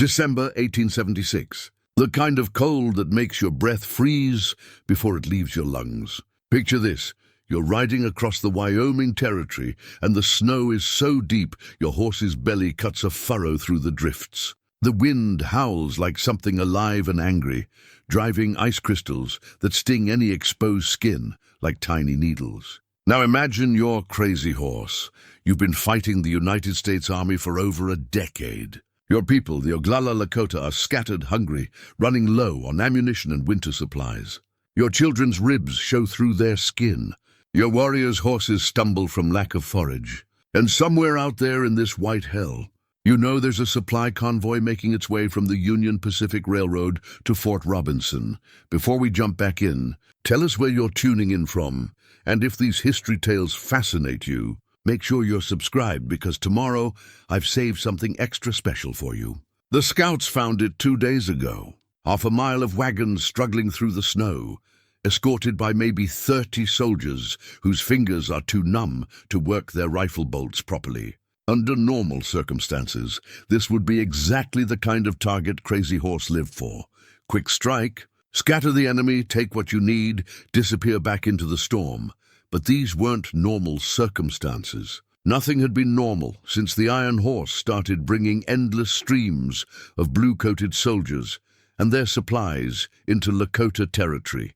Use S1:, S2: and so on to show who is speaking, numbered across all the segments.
S1: December 1876. The kind of cold that makes your breath freeze before it leaves your lungs. Picture this. You're riding across the Wyoming Territory, and the snow is so deep your horse's belly cuts a furrow through the drifts. The wind howls like something alive and angry, driving ice crystals that sting any exposed skin like tiny needles. Now imagine your crazy horse. You've been fighting the United States Army for over a decade. Your people, the Oglala Lakota, are scattered, hungry, running low on ammunition and winter supplies. Your children's ribs show through their skin. Your warriors' horses stumble from lack of forage. And somewhere out there in this white hell, you know there's a supply convoy making its way from the Union Pacific Railroad to Fort Robinson. Before we jump back in, tell us where you're tuning in from, and if these history tales fascinate you, make sure you're subscribed because tomorrow I've saved something extra special for you. The scouts found it 2 days ago. Half a mile of wagons struggling through the snow, escorted by maybe 30 soldiers whose fingers are too numb to work their rifle bolts properly. Under normal circumstances, this would be exactly the kind of target Crazy Horse lived for. Quick strike, scatter the enemy, take what you need, disappear back into the storm. But these weren't normal circumstances. Nothing had been normal since the Iron Horse started bringing endless streams of blue-coated soldiers and their supplies into Lakota territory.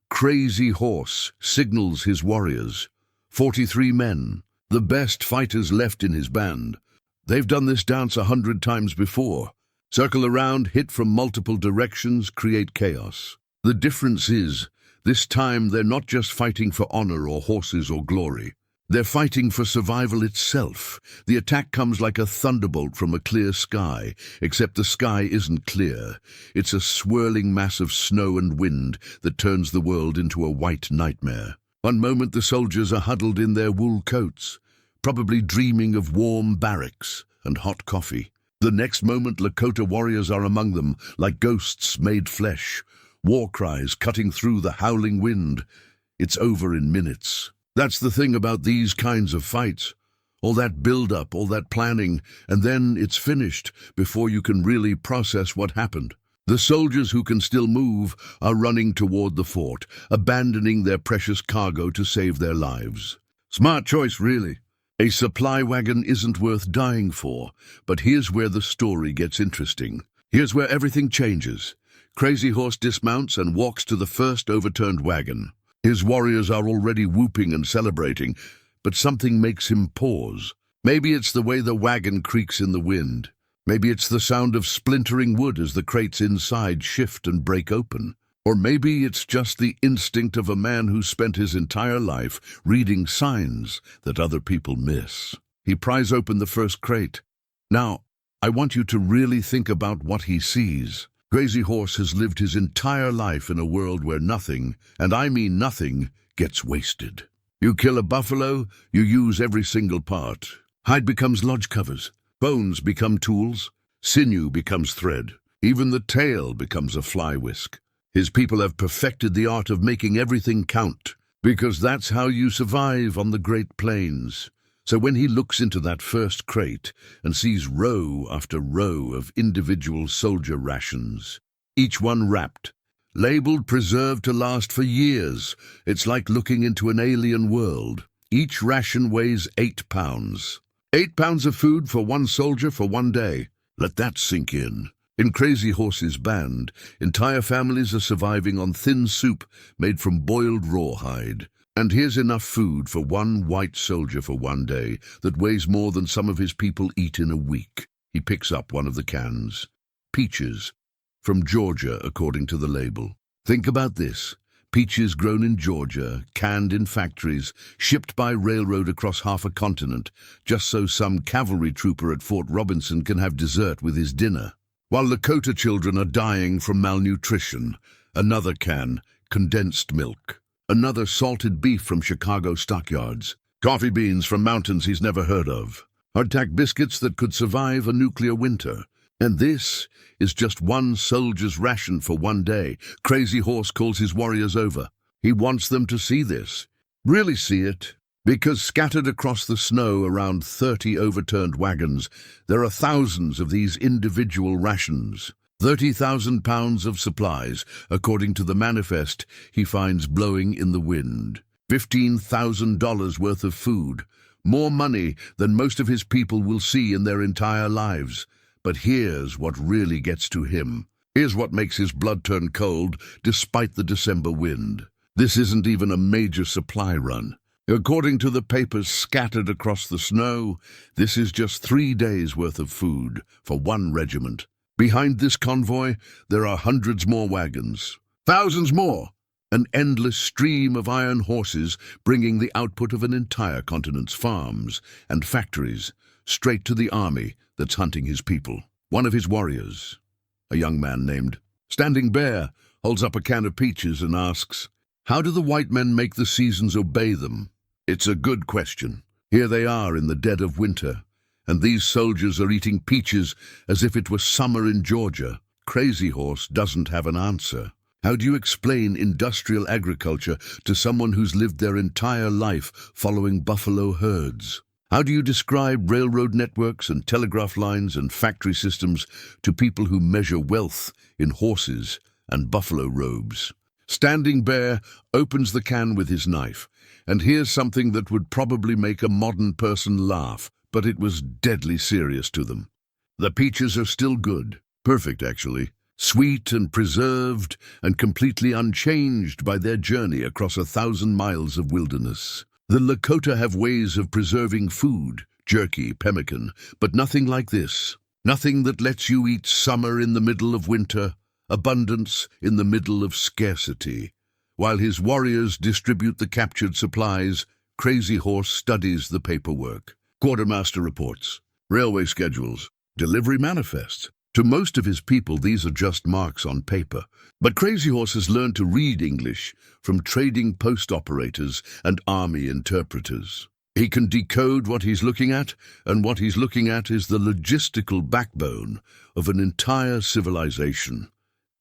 S1: Crazy Horse signals his warriors. 43 men, the best fighters left in his band. They've done this dance 100 times before. Circle around, hit from multiple directions, create chaos. The difference is, this time they're not just fighting for honor or horses or glory. They're fighting for survival itself. The attack comes like a thunderbolt from a clear sky, except the sky isn't clear. It's a swirling mass of snow and wind that turns the world into a white nightmare. One moment the soldiers are huddled in their wool coats, probably dreaming of warm barracks and hot coffee. The next moment Lakota warriors are among them, like ghosts made flesh. War cries cutting through the howling wind. It's over in minutes. That's the thing about these kinds of fights. All that build-up, all that planning, and then it's finished before you can really process what happened. The soldiers who can still move are running toward the fort, abandoning their precious cargo to save their lives. Smart choice, really. A supply wagon isn't worth dying for, but here's where the story gets interesting. Here's where everything changes. Crazy Horse dismounts and walks to the first overturned wagon. His warriors are already whooping and celebrating, but something makes him pause. Maybe it's the way the wagon creaks in the wind. Maybe it's the sound of splintering wood as the crates inside shift and break open. Or maybe it's just the instinct of a man who spent his entire life reading signs that other people miss. He pries open the first crate. Now, I want you to really think about what he sees. Crazy Horse has lived his entire life in a world where nothing, and I mean nothing, gets wasted. You kill a buffalo, you use every single part. Hide becomes lodge covers, bones become tools, sinew becomes thread, even the tail becomes a fly whisk. His people have perfected the art of making everything count, because that's how you survive on the Great Plains. So when he looks into that first crate and sees row after row of individual soldier rations, each one wrapped, labeled preserved to last for years, it's like looking into an alien world. Each ration weighs 8 pounds. 8 pounds of food for one soldier for 1 day. Let that sink in. In Crazy Horse's band, entire families are surviving on thin soup made from boiled rawhide. And here's enough food for one white soldier for 1 day that weighs more than some of his people eat in a week. He picks up one of the cans. Peaches. From Georgia, according to the label. Think about this. Peaches grown in Georgia, canned in factories, shipped by railroad across half a continent, just so some cavalry trooper at Fort Robinson can have dessert with his dinner. While Lakota children are dying from malnutrition. Another can, condensed milk. Another salted beef from Chicago stockyards. Coffee beans from mountains he's never heard of. Hardtack biscuits that could survive a nuclear winter. And this is just one soldier's ration for 1 day. Crazy Horse calls his warriors over. He wants them to see this. Really see it. Because scattered across the snow around 30 overturned wagons, there are thousands of these individual rations. 30,000 pounds of supplies, according to the manifest he finds blowing in the wind. $15,000 worth of food. More money than most of his people will see in their entire lives. But here's what really gets to him. Here's what makes his blood turn cold despite the December wind. This isn't even a major supply run. According to the papers scattered across the snow, this is just 3 days' worth of food for one regiment. Behind this convoy, there are hundreds more wagons, thousands more, an endless stream of iron horses bringing the output of an entire continent's farms and factories straight to the army that's hunting his people. One of his warriors, a young man named Standing Bear, holds up a can of peaches and asks, "How do the white men make the seasons obey them?" It's a good question. Here they are in the dead of winter, and these soldiers are eating peaches as if it were summer in Georgia. Crazy Horse doesn't have an answer. How do you explain industrial agriculture to someone who's lived their entire life following buffalo herds? How do you describe railroad networks and telegraph lines and factory systems to people who measure wealth in horses and buffalo robes? Standing Bear opens the can with his knife, and here's something that would probably make a modern person laugh, but it was deadly serious to them. The peaches are still good, perfect actually, sweet and preserved and completely unchanged by their journey across 1,000 miles of wilderness. The Lakota have ways of preserving food, jerky, pemmican, but nothing like this. Nothing that lets you eat summer in the middle of winter, abundance in the middle of scarcity. While his warriors distribute the captured supplies, Crazy Horse studies the paperwork. Quartermaster reports, railway schedules, delivery manifests. To most of his people, these are just marks on paper. But Crazy Horse has learned to read English from trading post operators and army interpreters. He can decode what he's looking at, and what he's looking at is the logistical backbone of an entire civilization.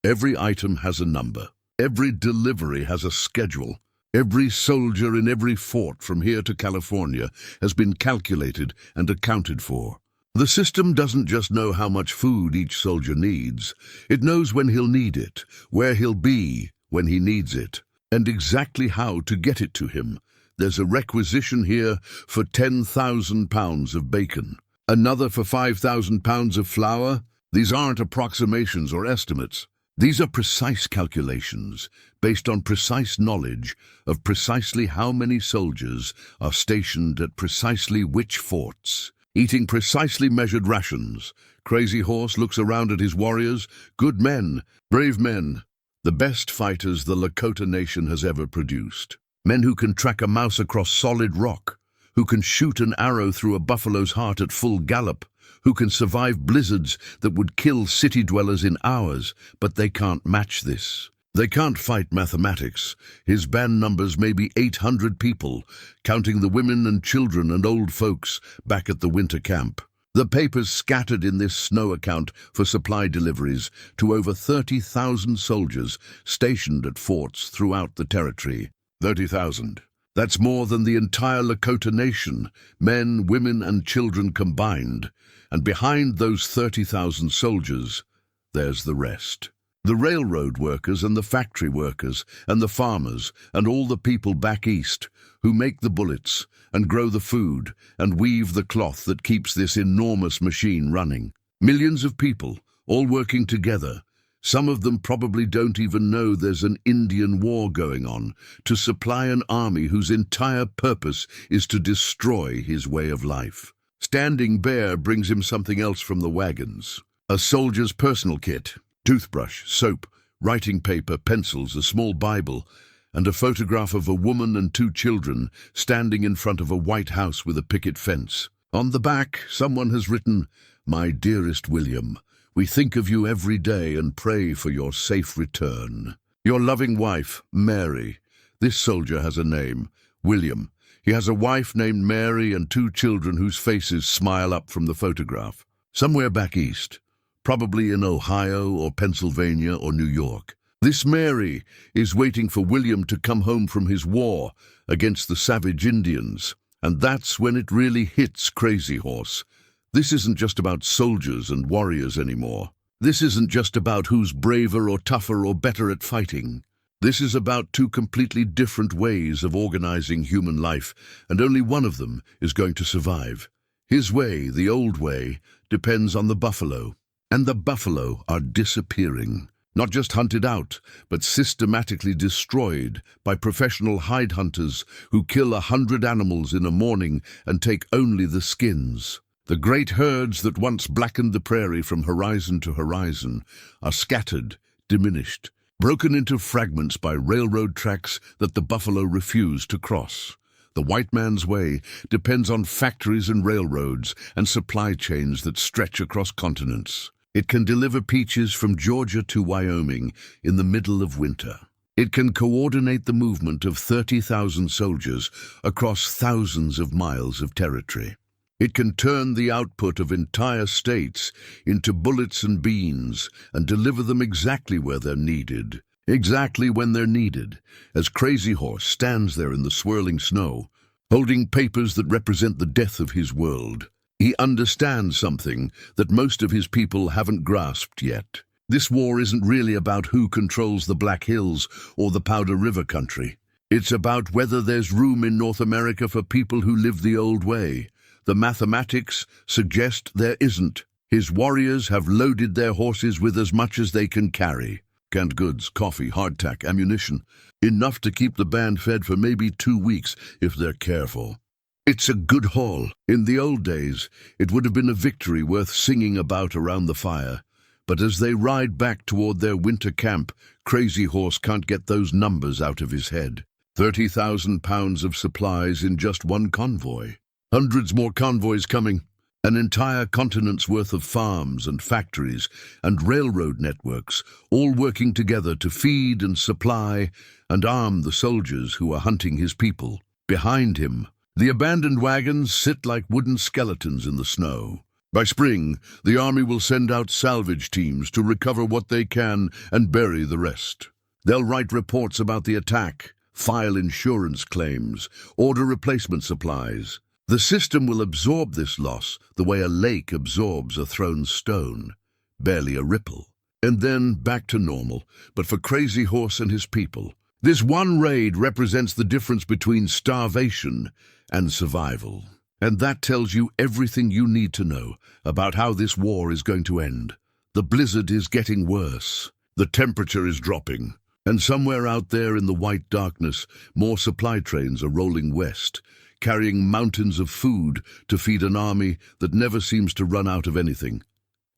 S1: Every item has a number. Every delivery has a schedule. Every soldier in every fort from here to California has been calculated and accounted for. The system doesn't just know how much food each soldier needs. It knows when he'll need it, where he'll be when he needs it, and exactly how to get it to him. There's a requisition here for 10,000 pounds of bacon, another for 5,000 pounds of flour. These aren't approximations or estimates. These are precise calculations based on precise knowledge of precisely how many soldiers are stationed at precisely which forts, eating precisely measured rations. Crazy Horse looks around at his warriors, good men, brave men, the best fighters the Lakota nation has ever produced. Men who can track a mouse across solid rock, who can shoot an arrow through a buffalo's heart at full gallop, who can survive blizzards that would kill city dwellers in hours, but they can't match this. They can't fight mathematics. His band numbers may be 800 people, counting the women and children and old folks back at the winter camp. The papers scattered in this snow account for supply deliveries to over 30,000 soldiers stationed at forts throughout the territory. 30,000. That's more than the entire Lakota nation, men, women, and children combined. And behind those 30,000 soldiers, there's the rest. The railroad workers and the factory workers and the farmers and all the people back east who make the bullets and grow the food and weave the cloth that keeps this enormous machine running. Millions of people, all working together. Some of them probably don't even know there's an Indian war going on to supply an army whose entire purpose is to destroy his way of life. Standing Bear brings him something else from the wagons. A soldier's personal kit, toothbrush, soap, writing paper, pencils, a small Bible, and a photograph of a woman and 2 children standing in front of a white house with a picket fence. On the back, someone has written, "My dearest William, we think of you every day and pray for your safe return. Your loving wife, Mary." This soldier has a name, William. He has a wife named Mary and 2 children whose faces smile up from the photograph. Somewhere back east, probably in Ohio or Pennsylvania or New York. This Mary is waiting for William to come home from his war against the savage Indians. And that's when it really hits Crazy Horse. This isn't just about soldiers and warriors anymore. This isn't just about who's braver or tougher or better at fighting. This is about two completely different ways of organizing human life, and only one of them is going to survive. His way, the old way, depends on the buffalo. And the buffalo are disappearing. Not just hunted out, but systematically destroyed by professional hide hunters who kill 100 animals in a morning and take only the skins. The great herds that once blackened the prairie from horizon to horizon are scattered, diminished, broken into fragments by railroad tracks that the buffalo refuse to cross. The white man's way depends on factories and railroads and supply chains that stretch across continents. It can deliver peaches from Georgia to Wyoming in the middle of winter. It can coordinate the movement of 30,000 soldiers across thousands of miles of territory. It can turn the output of entire states into bullets and beans and deliver them exactly where they're needed, exactly when they're needed, as Crazy Horse stands there in the swirling snow, holding papers that represent the death of his world. He understands something that most of his people haven't grasped yet. This war isn't really about who controls the Black Hills or the Powder River country. It's about whether there's room in North America for people who live the old way. The mathematics suggest there isn't. His warriors have loaded their horses with as much as they can carry. Canned goods, coffee, hardtack, ammunition. Enough to keep the band fed for maybe 2 weeks if they're careful. It's a good haul. In the old days, it would have been a victory worth singing about around the fire. But as they ride back toward their winter camp, Crazy Horse can't get those numbers out of his head. 30,000 pounds of supplies in just one convoy. Hundreds more convoys coming. An entire continent's worth of farms and factories and railroad networks, all working together to feed and supply and arm the soldiers who are hunting his people. Behind him, the abandoned wagons sit like wooden skeletons in the snow. By spring, the army will send out salvage teams to recover what they can and bury the rest. They'll write reports about the attack, file insurance claims, order replacement supplies. The system will absorb this loss the way a lake absorbs a thrown stone, barely a ripple. And then back to normal, but for Crazy Horse and his people. This one raid represents the difference between starvation and survival. And that tells you everything you need to know about how this war is going to end. The blizzard is getting worse. The temperature is dropping. And somewhere out there in the white darkness, more supply trains are rolling west, carrying mountains of food to feed an army that never seems to run out of anything,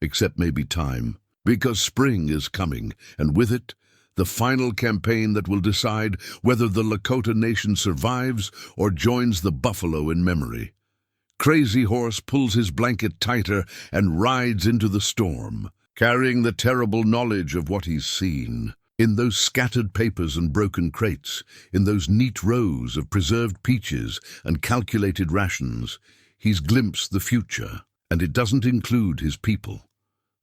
S1: except maybe time. Because spring is coming, and with it, the final campaign that will decide whether the Lakota nation survives or joins the buffalo in memory. Crazy Horse pulls his blanket tighter and rides into the storm, carrying the terrible knowledge of what he's seen. In those scattered papers and broken crates, in those neat rows of preserved peaches and calculated rations, he's glimpsed the future, and it doesn't include his people.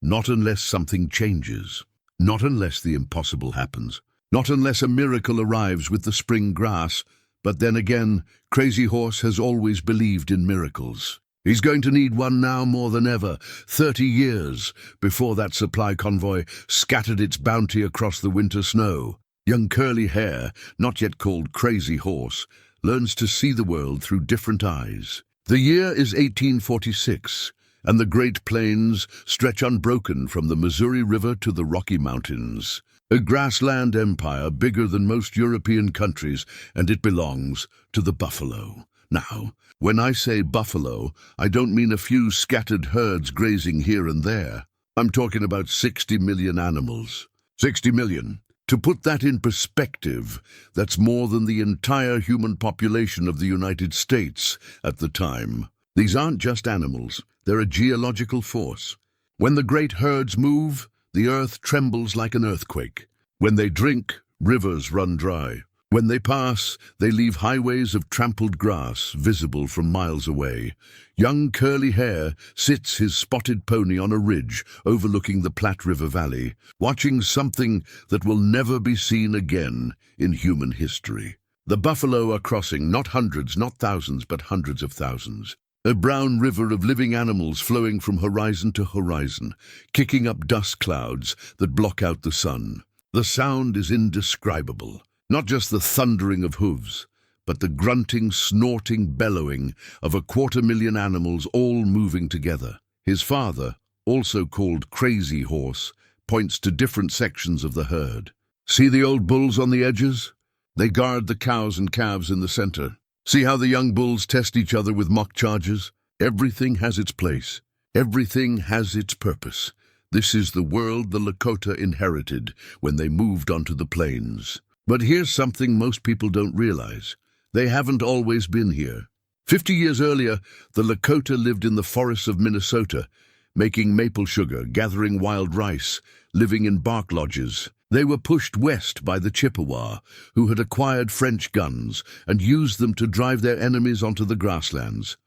S1: Not unless something changes. Not unless the impossible happens. Not unless a miracle arrives with the spring grass. But then again, Crazy Horse has always believed in miracles. He's going to need one now more than ever, 30 years before that supply convoy scattered its bounty across the winter snow. Young Curly Hair, not yet called Crazy Horse, learns to see the world through different eyes. The year is 1846, and the Great Plains stretch unbroken from the Missouri River to the Rocky Mountains. A grassland empire bigger than most European countries, and it belongs to the buffalo. Now, when I say buffalo, I don't mean a few scattered herds grazing here and there. I'm talking about 60 million animals. 60 million. To put that in perspective, that's more than the entire human population of the United States at the time. These aren't just animals, they're a geological force. When the great herds move, the earth trembles like an earthquake. When they drink, rivers run dry. When they pass, they leave highways of trampled grass visible from miles away. Young Curly Hair sits his spotted pony on a ridge overlooking the Platte River Valley, watching something that will never be seen again in human history. The buffalo are crossing, not hundreds, not thousands, but hundreds of thousands. A brown river of living animals flowing from horizon to horizon, kicking up dust clouds that block out the sun. The sound is indescribable. Not just the thundering of hooves, but the grunting, snorting, bellowing of 250,000 animals all moving together. His father, also called Crazy Horse, points to different sections of the herd. See the old bulls on the edges? They guard the cows and calves in the center. See how the young bulls test each other with mock charges? Everything has its place. Everything has its purpose. This is the world the Lakota inherited when they moved onto the plains. But here's something most people don't realize. They haven't always been here. 50 years earlier, the Lakota lived in the forests of Minnesota, making maple sugar, gathering wild rice, living in bark lodges. They were pushed west by the Chippewa, who had acquired French guns and used them to drive their enemies onto the grasslands.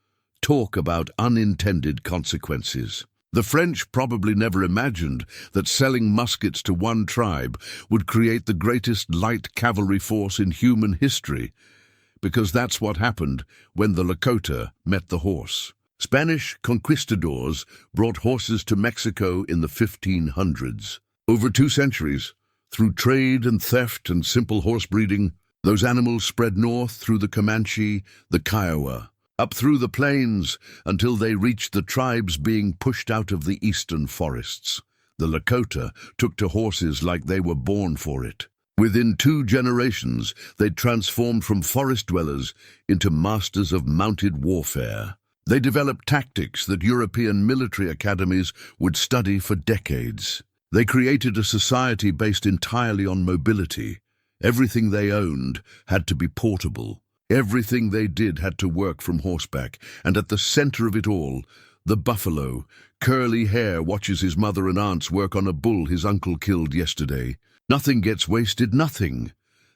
S1: Talk about unintended consequences. The French probably never imagined that selling muskets to one tribe would create the greatest light cavalry force in human history, because that's what happened when the Lakota met the horse. Spanish conquistadors brought horses to Mexico in the 1500s. Over 2 centuries, through trade and theft and simple horse breeding, those animals spread north through the Comanche, the Kiowa, up through the plains until they reached the tribes being pushed out of the eastern forests. The Lakota took to horses like they were born for it. Within 2 generations, they transformed from forest dwellers into masters of mounted warfare. They developed tactics that European military academies would study for decades. They created a society based entirely on mobility. Everything they owned had to be portable. Everything they did had to work from horseback. And at the center of it all, the buffalo, curly hair, watches his mother and aunts work on a bull his uncle killed yesterday. Nothing gets wasted, nothing.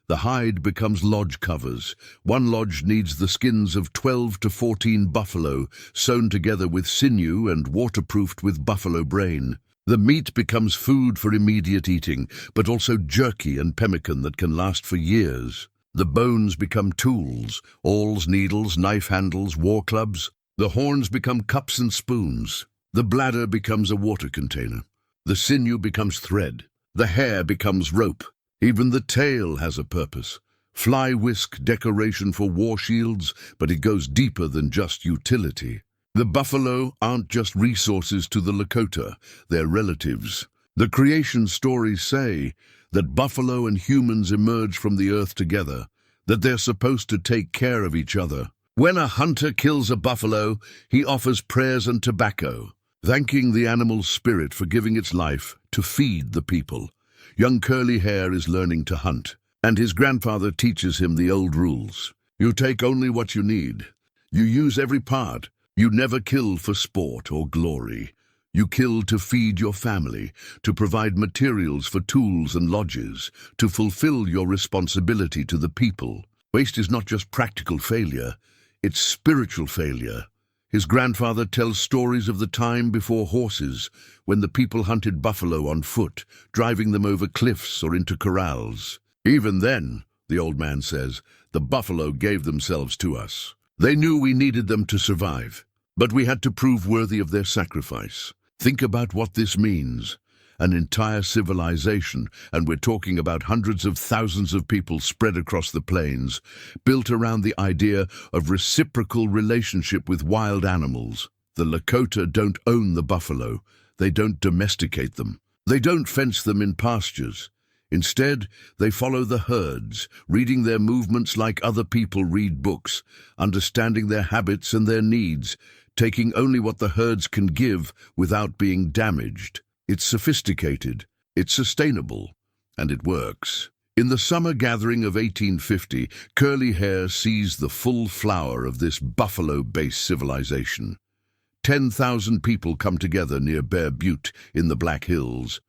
S1: The hide becomes lodge covers. One lodge needs the skins of 12 to 14 buffalo, sewn together with sinew and waterproofed with buffalo brain. The meat becomes food for immediate eating, but also jerky and pemmican that can last for years. The bones become tools, awls, needles, knife handles, war clubs. The horns become cups and spoons. The bladder becomes a water container. The sinew becomes thread. The hair becomes rope. Even the tail has a purpose. Fly whisk decoration for war shields, but it goes deeper than just utility. The buffalo aren't just resources to the Lakota, they're relatives. The creation stories say that buffalo and humans emerge from the earth together, that they're supposed to take care of each other. When a hunter kills a buffalo, he offers prayers and tobacco, thanking the animal's spirit for giving its life to feed the people. Young Curly Hair is learning to hunt, and his grandfather teaches him the old rules. You take only what you need. You use every part. You never kill for sport or glory. You kill to feed your family, to provide materials for tools and lodges, to fulfill your responsibility to the people. Waste is not just practical failure, it's spiritual failure. His grandfather tells stories of the time before horses, when the people hunted buffalo on foot, driving them over cliffs or into corrals. Even then, the old man says, the buffalo gave themselves to us. They knew we needed them to survive, but we had to prove worthy of their sacrifice. Think about what this means. An entire civilization, and we're talking about hundreds of thousands of people spread across the plains, built around the idea of reciprocal relationship with wild animals. The Lakota don't own the buffalo. They don't domesticate them. They don't fence them in pastures. Instead, they follow the herds, reading their movements like other people read books, understanding their habits and their needs, taking only what the herds can give without being damaged. It's sophisticated, it's sustainable, and it works. In the summer gathering of 1850, Curly Hair sees the full flower of this buffalo-based civilization. 10,000 people come together near Bear Butte in the Black Hills.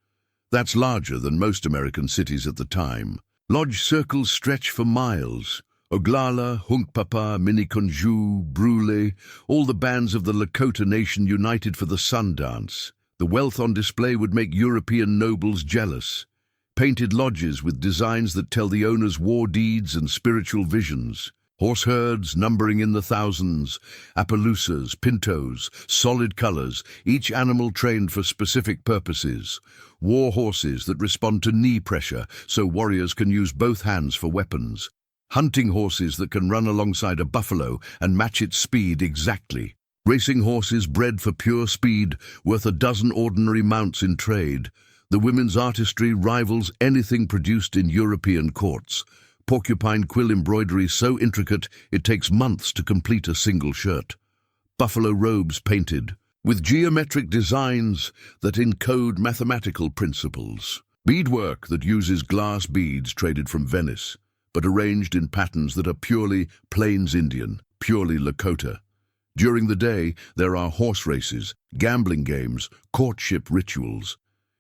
S1: That's larger than most American cities at the time. Lodge circles stretch for miles. Oglala, Hunkpapa, Miniconjou, Brule, all the bands of the Lakota nation united for the sun dance. The wealth on display would make European nobles jealous. painted lodges with designs that tell the owner's war deeds and spiritual visions. Horse herds numbering in the thousands, Appaloosas, Pintos, solid colors, each animal trained for specific purposes. War horses that respond to knee pressure so warriors can use both hands for weapons. Hunting horses that can run alongside a buffalo and match its speed exactly. Racing horses bred for pure speed, worth a dozen ordinary mounts in trade. The women's artistry rivals anything produced in European courts. Porcupine quill embroidery so intricate it takes months to complete a single shirt. Buffalo robes painted, with geometric designs that encode mathematical principles. Beadwork that uses glass beads traded from Venice, but arranged in patterns that are purely Plains Indian, purely Lakota. During the day, there are horse races, gambling games, courtship rituals.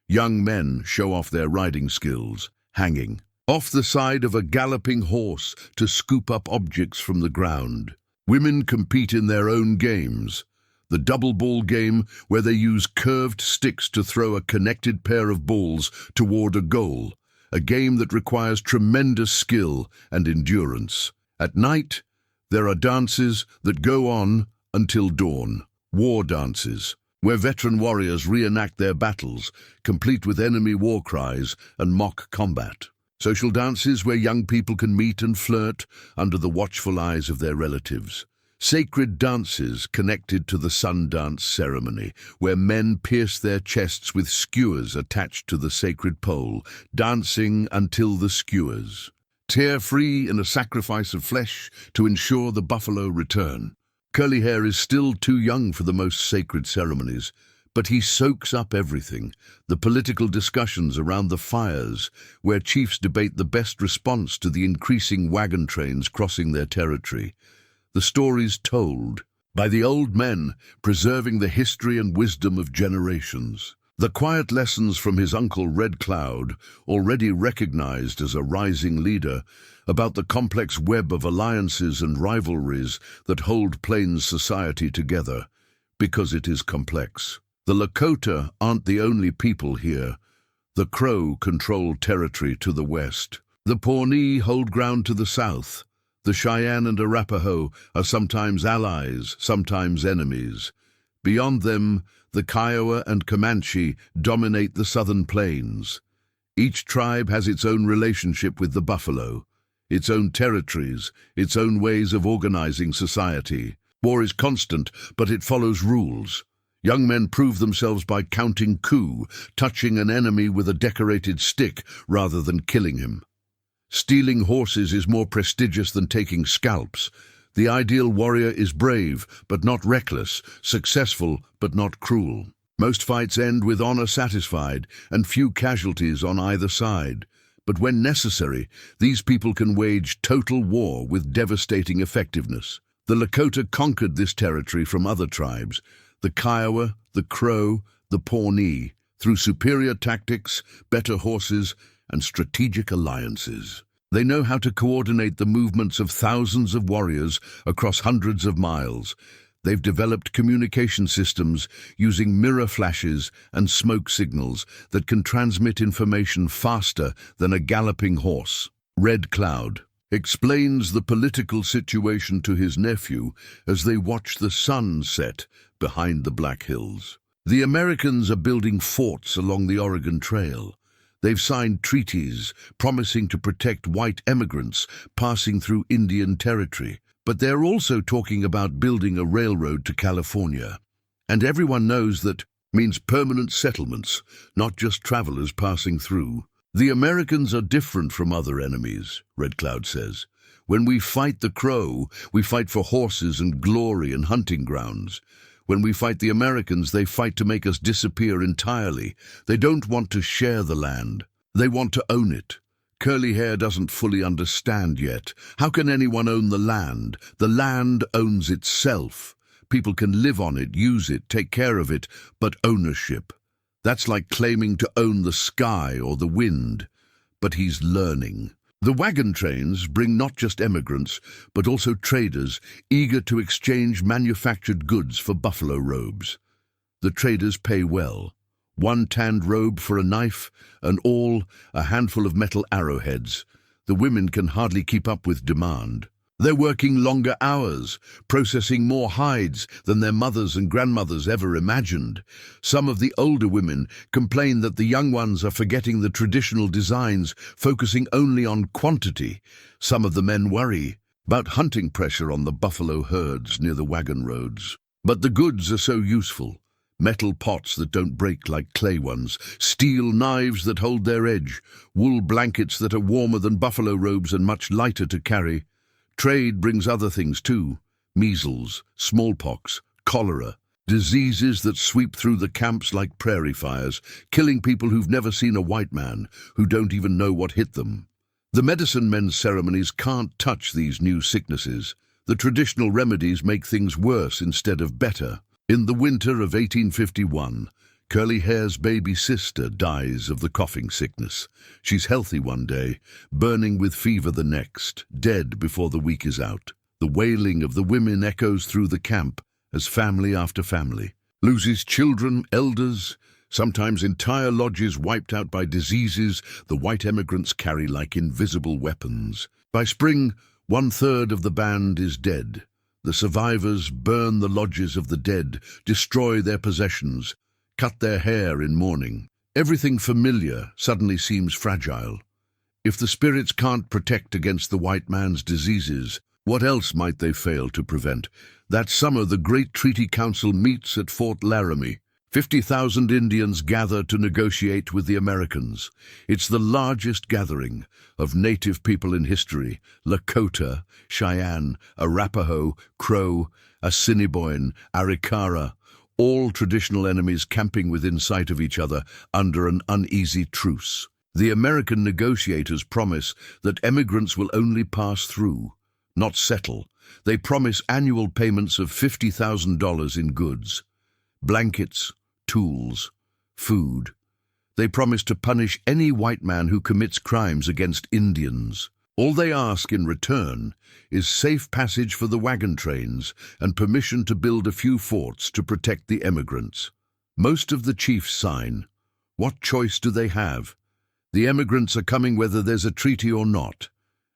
S1: Young men show off their riding skills, hanging off the side of a galloping horse to scoop up objects from the ground. Women compete in their own games. The double ball game, where they use curved sticks to throw a connected pair of balls toward a goal, a game that requires tremendous skill and endurance. At night, there are dances that go on until dawn. War dances, where veteran warriors reenact their battles, complete with enemy war cries and mock combat. Social dances where young people can meet and flirt under the watchful eyes of their relatives. Sacred dances connected to the sun dance ceremony, where men pierce their chests with skewers attached to the sacred pole, dancing until the skewers tear free in a sacrifice of flesh to ensure the buffalo return. Curly hair is still too young for the most sacred ceremonies, but he soaks up everything. The political discussions around the fires, where chiefs debate the best response to the increasing wagon trains crossing their territory. The stories told by the old men, preserving the history and wisdom of generations. The quiet lessons from his uncle Red Cloud, already recognized as a rising leader, about the complex web of alliances and rivalries that hold Plains society together, because it is complex. The Lakota aren't the only people here. The Crow control territory to the west. The Pawnee hold ground to the south. The Cheyenne and Arapaho are sometimes allies, sometimes enemies. Beyond them, the Kiowa and Comanche dominate the southern plains. Each tribe has its own relationship with the buffalo, its own territories, its own ways of organizing society. War is constant, but it follows rules. Young men prove themselves by counting coup, touching an enemy with a decorated stick rather than killing him. Stealing horses is more prestigious than taking scalps. The ideal warrior is brave, but not reckless, successful, but not cruel. Most fights end with honor satisfied, and few casualties on either side. But when necessary, these people can wage total war with devastating effectiveness. The Lakota conquered this territory from other tribes, the Kiowa, the Crow, the Pawnee, through superior tactics, better horses, and strategic alliances. They know how to coordinate the movements of thousands of warriors across hundreds of miles. They've developed communication systems using mirror flashes and smoke signals that can transmit information faster than a galloping horse. Red Cloud explains the political situation to his nephew as they watch the sun set behind the Black Hills. The Americans are building forts along the Oregon Trail. They've signed treaties promising to protect white immigrants passing through Indian territory. But they're also talking about building a railroad to California. And everyone knows that means permanent settlements, not just travelers passing through. The Americans are different from other enemies, Red Cloud says. When we fight the Crow, we fight for horses and glory and hunting grounds. When we fight the Americans, they fight to make us disappear entirely. They don't want to share the land. They want to own it. Curly Hair doesn't fully understand yet. How can anyone own the land? The land owns itself. People can live on it, use it, take care of it, but ownership. That's like claiming to own the sky or the wind. But he's learning. The wagon trains bring not just emigrants, but also traders eager to exchange manufactured goods for buffalo robes. The traders pay well. one tanned robe for a knife, and all a handful of metal arrowheads. The women can hardly keep up with demand. They're working longer hours, processing more hides than their mothers and grandmothers ever imagined. Some of the older women complain that the young ones are forgetting the traditional designs, focusing only on quantity. Some of the men worry about hunting pressure on the buffalo herds near the wagon roads. But the goods are so useful. Metal pots that don't break like clay ones, steel knives that hold their edge, wool blankets that are warmer than buffalo robes and much lighter to carry. Trade brings other things too: measles, smallpox, cholera, diseases that sweep through the camps like prairie fires, killing people who've never seen a white man, who don't even know what hit them. The medicine men's ceremonies can't touch these new sicknesses. The traditional remedies make things worse instead of better. In the winter of 1851, Curly Hair's baby sister dies of the coughing sickness. She's healthy one day, burning with fever the next, dead before the week is out. The wailing of the women echoes through the camp as family after family loses children, elders, sometimes entire lodges wiped out by diseases the white emigrants carry like invisible weapons. By spring, 1/3 of the band is dead. The survivors burn the lodges of the dead, destroy their possessions, cut their hair in mourning. Everything familiar suddenly seems fragile. If the spirits can't protect against the white man's diseases, what else might they fail to prevent? That summer, the Great Treaty Council meets at Fort Laramie. 50,000 Indians gather to negotiate with the Americans. It's the largest gathering of native people in history: Lakota, Cheyenne, Arapaho, Crow, Assiniboine, Arikara, all traditional enemies camping within sight of each other under an uneasy truce. The American negotiators promise that emigrants will only pass through, not settle. They promise annual payments of $50,000 in goods, blankets, tools, food. They promise to punish any white man who commits crimes against Indians. All they ask in return is safe passage for the wagon trains and permission to build a few forts to protect the emigrants. Most of the chiefs sign. What choice do they have? The emigrants are coming whether there's a treaty or not.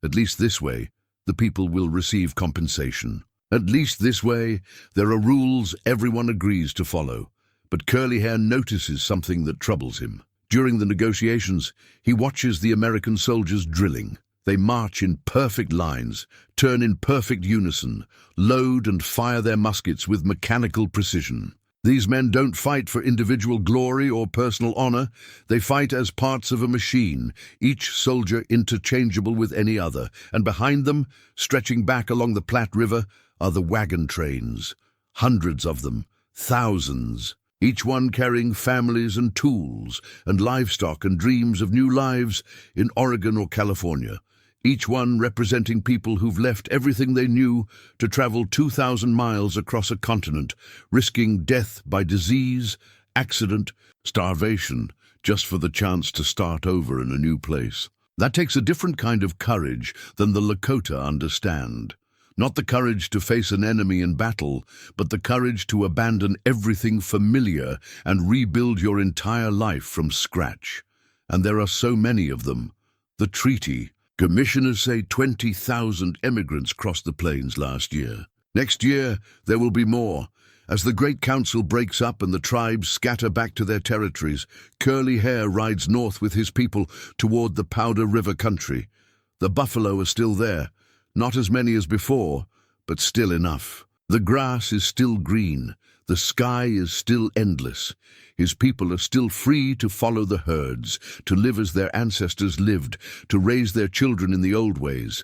S1: At least this way, the people will receive compensation. At least this way, there are rules everyone agrees to follow. But Curly Hair notices something that troubles him. During the negotiations, he watches the American soldiers drilling. They march in perfect lines, turn in perfect unison, load and fire their muskets with mechanical precision. These men don't fight for individual glory or personal honor. They fight as parts of a machine, each soldier interchangeable with any other. And behind them, stretching back along the Platte River, are the wagon trains. Hundreds of them, thousands, each one carrying families and tools and livestock and dreams of new lives in Oregon or California. Each one representing people who've left everything they knew to travel 2,000 miles across a continent, risking death by disease, accident, starvation, just for the chance to start over in a new place. That takes a different kind of courage than the Lakota understand. Not the courage to face an enemy in battle, but the courage to abandon everything familiar and rebuild your entire life from scratch. And there are so many of them. The treaty. Commissioners say 20,000 immigrants crossed the plains last year. Next year, there will be more. As the Great Council breaks up and the tribes scatter back to their territories, Curly Hair rides north with his people toward the Powder River country. The buffalo are still there, not as many as before, but still enough. The grass is still green. The sky is still endless. His people are still free to follow the herds, to live as their ancestors lived, to raise their children in the old ways.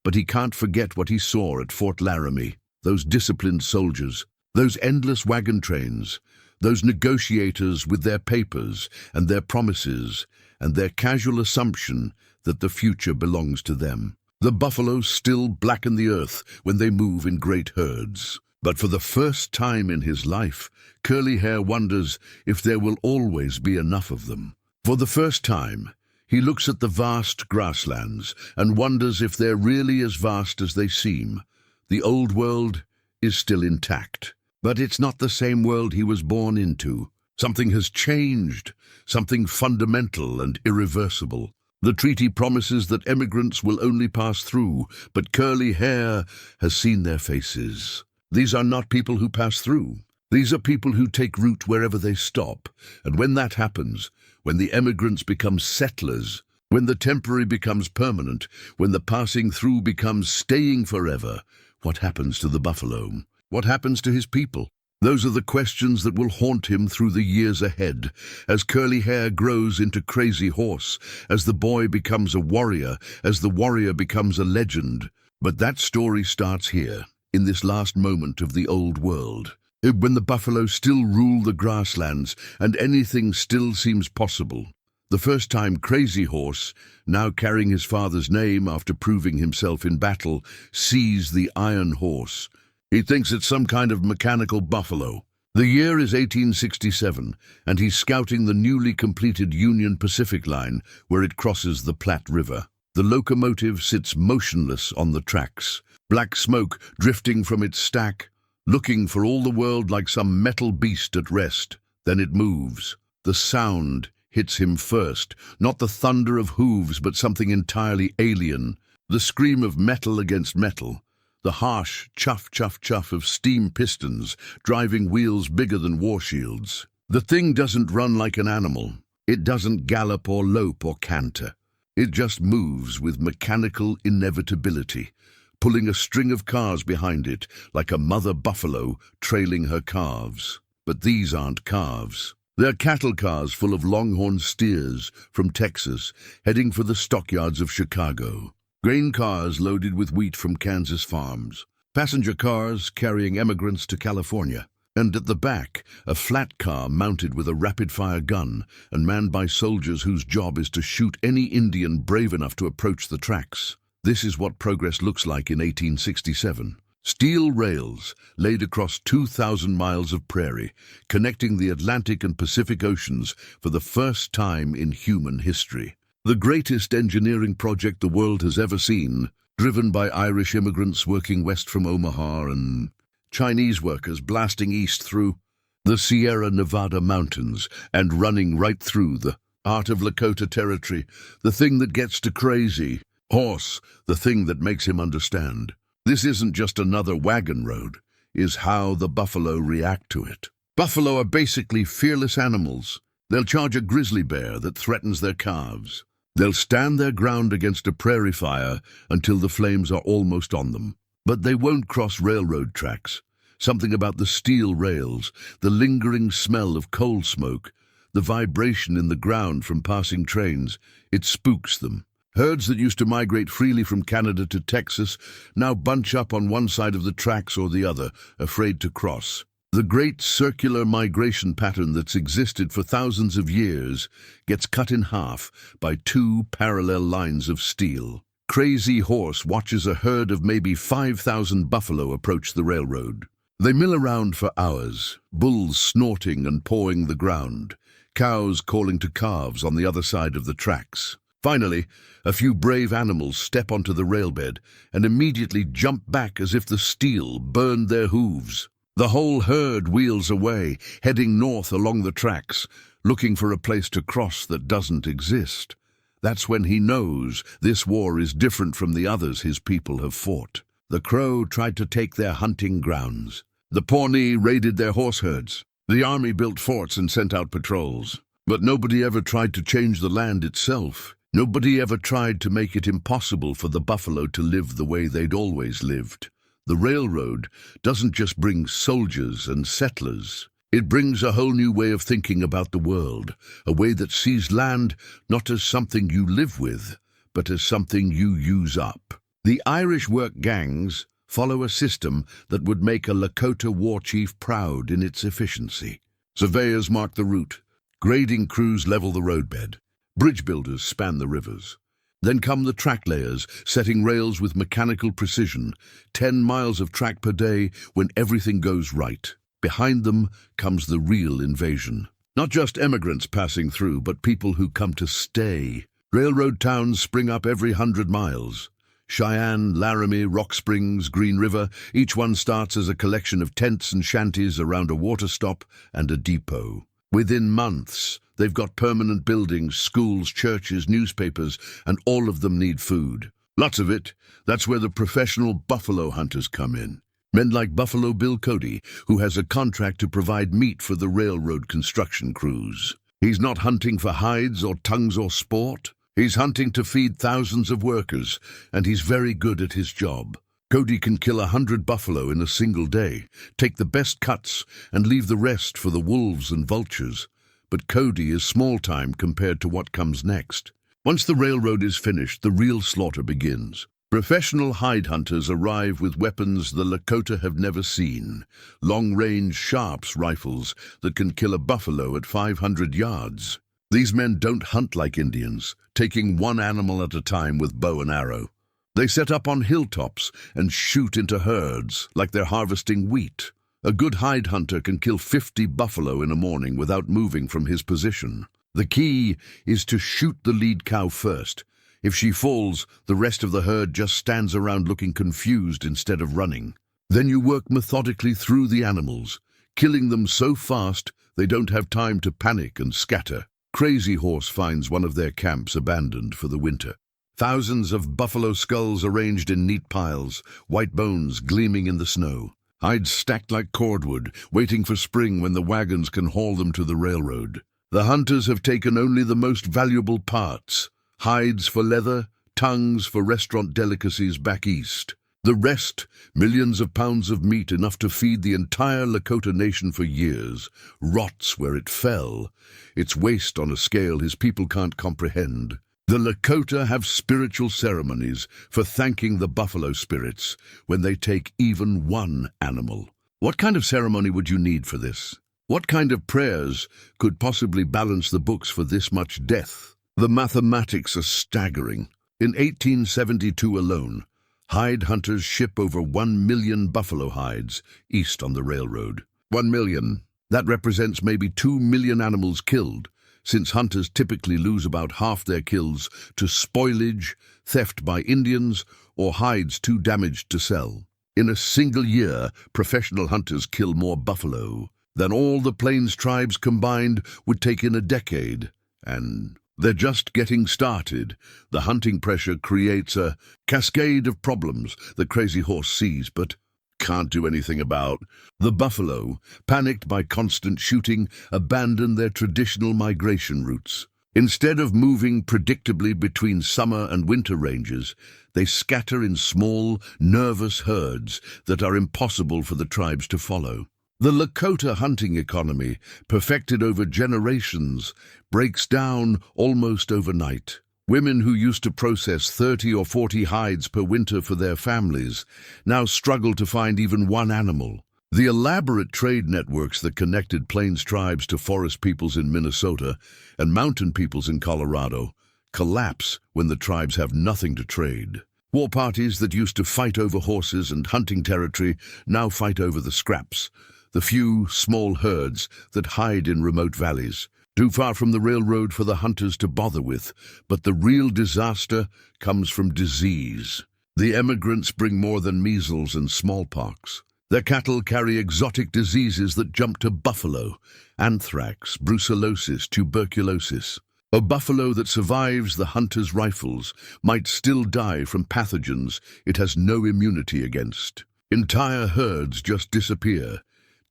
S1: But he can't forget what he saw at Fort Laramie. Those disciplined soldiers, those endless wagon trains, those negotiators with their papers and their promises and their casual assumption that the future belongs to them. The buffaloes still blacken the earth when they move in great herds. But for the first time in his life, Curly Hair wonders if there will always be enough of them. For the first time, he looks at the vast grasslands and wonders if they're really as vast as they seem. The old world is still intact, but it's not the same world he was born into. Something has changed, something fundamental and irreversible. The treaty promises that emigrants will only pass through, but curly hair has seen their faces. These are not people who pass through. These are people who take root wherever they stop. And when that happens, when the emigrants become settlers, when the temporary becomes permanent, when the passing through becomes staying forever, what happens to the buffalo? What happens to his people? Those are the questions that will haunt him through the years ahead, as curly hair grows into crazy horse, as the boy becomes a warrior, as the warrior becomes a legend. But that story starts here, in this last moment of the old world, when the buffalo still rule the grasslands and anything still seems possible. The first time Crazy Horse, now carrying his father's name after proving himself in battle, sees the Iron Horse. He thinks it's some kind of mechanical buffalo. The year is 1867, and he's scouting the newly completed Union Pacific line where it crosses the Platte River. The locomotive sits motionless on the tracks, black smoke drifting from its stack, looking for all the world like some metal beast at rest. Then it moves. The sound hits him first, not the thunder of hooves, but something entirely alien. The scream of metal against metal. The harsh chuff, chuff, chuff of steam pistons driving wheels bigger than war shields. The thing doesn't run like an animal. It doesn't gallop or lope or canter. It just moves with mechanical inevitability, pulling a string of cars behind it like a mother buffalo trailing her calves. But these aren't calves. They're cattle cars full of longhorn steers from Texas, heading for the stockyards of Chicago. Grain cars loaded with wheat from Kansas farms. Passenger cars carrying emigrants to California. And at the back, a flat car mounted with a rapid-fire gun and manned by soldiers whose job is to shoot any Indian brave enough to approach the tracks. This is what progress looks like in 1867. Steel rails laid across 2,000 miles of prairie, connecting the Atlantic and Pacific Oceans for the first time in human history. The greatest engineering project the world has ever seen, driven by Irish immigrants working west from Omaha and Chinese workers blasting east through the Sierra Nevada mountains and running right through the heart of Lakota Territory, the thing that gets to Crazy Horse, the thing that makes him understand. This isn't just another wagon road, is how the buffalo react to it. Buffalo are basically fearless animals. They'll charge a grizzly bear that threatens their calves. They'll stand their ground against a prairie fire until the flames are almost on them. But they won't cross railroad tracks. Something about the steel rails, the lingering smell of coal smoke, the vibration in the ground from passing trains, it spooks them. Herds that used to migrate freely from Canada to Texas now bunch up on one side of the tracks or the other, afraid to cross. The great circular migration pattern that's existed for thousands of years gets cut in half by two parallel lines of steel. Crazy Horse watches a herd of maybe 5,000 buffalo approach the railroad. They mill around for hours, bulls snorting and pawing the ground, cows calling to calves on the other side of the tracks. Finally, a few brave animals step onto the railbed and immediately jump back as if the steel burned their hooves. The whole herd wheels away, heading north along the tracks, looking for a place to cross that doesn't exist. That's when he knows this war is different from the others his people have fought. The Crow tried to take their hunting grounds. The Pawnee raided their horse herds. The army built forts and sent out patrols. But nobody ever tried to change the land itself. Nobody ever tried to make it impossible for the buffalo to live the way they'd always lived. The railroad doesn't just bring soldiers and settlers. It brings a whole new way of thinking about the world, a way that sees land not as something you live with, but as something you use up. The Irish work gangs follow a system that would make a Lakota war chief proud in its efficiency. Surveyors mark the route. Grading crews level the roadbed. Bridge builders span the rivers. Then come the track layers, setting rails with mechanical precision, 10 miles of track per day when everything goes right. Behind them comes the real invasion. Not just emigrants passing through, but people who come to stay. Railroad towns spring up every 100 miles. Cheyenne, Laramie, Rock Springs, Green River, each one starts as a collection of tents and shanties around a water stop and a depot. Within months, they've got permanent buildings, schools, churches, newspapers, and all of them need food. Lots of it. That's where the professional buffalo hunters come in. Men like Buffalo Bill Cody, who has a contract to provide meat for the railroad construction crews. He's not hunting for hides or tongues or sport. He's hunting to feed thousands of workers, and he's very good at his job. Cody can kill 100 buffalo in a single day, take the best cuts, and leave the rest for the wolves and vultures. But Cody is small time compared to what comes next. Once the railroad is finished, the real slaughter begins. Professional hide hunters arrive with weapons the Lakota have never seen. Long-range sharps rifles that can kill a buffalo at 500 yards. These men don't hunt like Indians, taking one animal at a time with bow and arrow. They set up on hilltops and shoot into herds like they're harvesting wheat. A good hide hunter can kill 50 buffalo in a morning without moving from his position. The key is to shoot the lead cow first. If she falls, the rest of the herd just stands around looking confused instead of running. Then you work methodically through the animals, killing them so fast they don't have time to panic and scatter. Crazy Horse finds one of their camps abandoned for the winter. Thousands of buffalo skulls arranged in neat piles, white bones gleaming in the snow. Hides stacked like cordwood, waiting for spring when the wagons can haul them to the railroad. The hunters have taken only the most valuable parts. Hides for leather, tongues for restaurant delicacies back east. The rest, millions of pounds of meat enough to feed the entire Lakota nation for years, rots where it fell. Its waste on a scale his people can't comprehend. The Lakota have spiritual ceremonies for thanking the buffalo spirits when they take even one animal. What kind of ceremony would you need for this? What kind of prayers could possibly balance the books for this much death? The mathematics are staggering. In 1872 alone, hide hunters ship over 1 million buffalo hides east on the railroad. 1 million. That represents maybe 2 million animals killed, since hunters typically lose about half their kills to spoilage, theft by Indians, or hides too damaged to sell. In a single year, professional hunters kill more buffalo than all the Plains tribes combined would take in a decade. And they're just getting started. The hunting pressure creates a cascade of problems that Crazy Horse sees but can't do anything about. The buffalo, panicked by constant shooting, abandon their traditional migration routes. Instead of moving predictably between summer and winter ranges, they scatter in small, nervous herds that are impossible for the tribes to follow. The Lakota hunting economy, perfected over generations, breaks down almost overnight. Women who used to process 30 or 40 hides per winter for their families now struggle to find even one animal. The elaborate trade networks that connected Plains tribes to forest peoples in Minnesota and mountain peoples in Colorado collapse when the tribes have nothing to trade. War parties that used to fight over horses and hunting territory now fight over the scraps, the few small herds that hide in remote valleys. Too far from the railroad for the hunters to bother with, but the real disaster comes from disease. The emigrants bring more than measles and smallpox. Their cattle carry exotic diseases that jump to buffalo: anthrax, brucellosis, tuberculosis. A buffalo that survives the hunter's rifles might still die from pathogens it has no immunity against. Entire herds just disappear.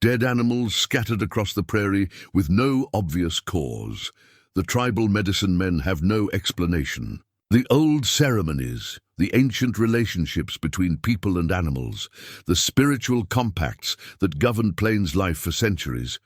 S1: Dead animals scattered across the prairie with no obvious cause. The tribal medicine men have no explanation. The old ceremonies, the ancient relationships between people and animals, the spiritual compacts that governed Plains life for centuries,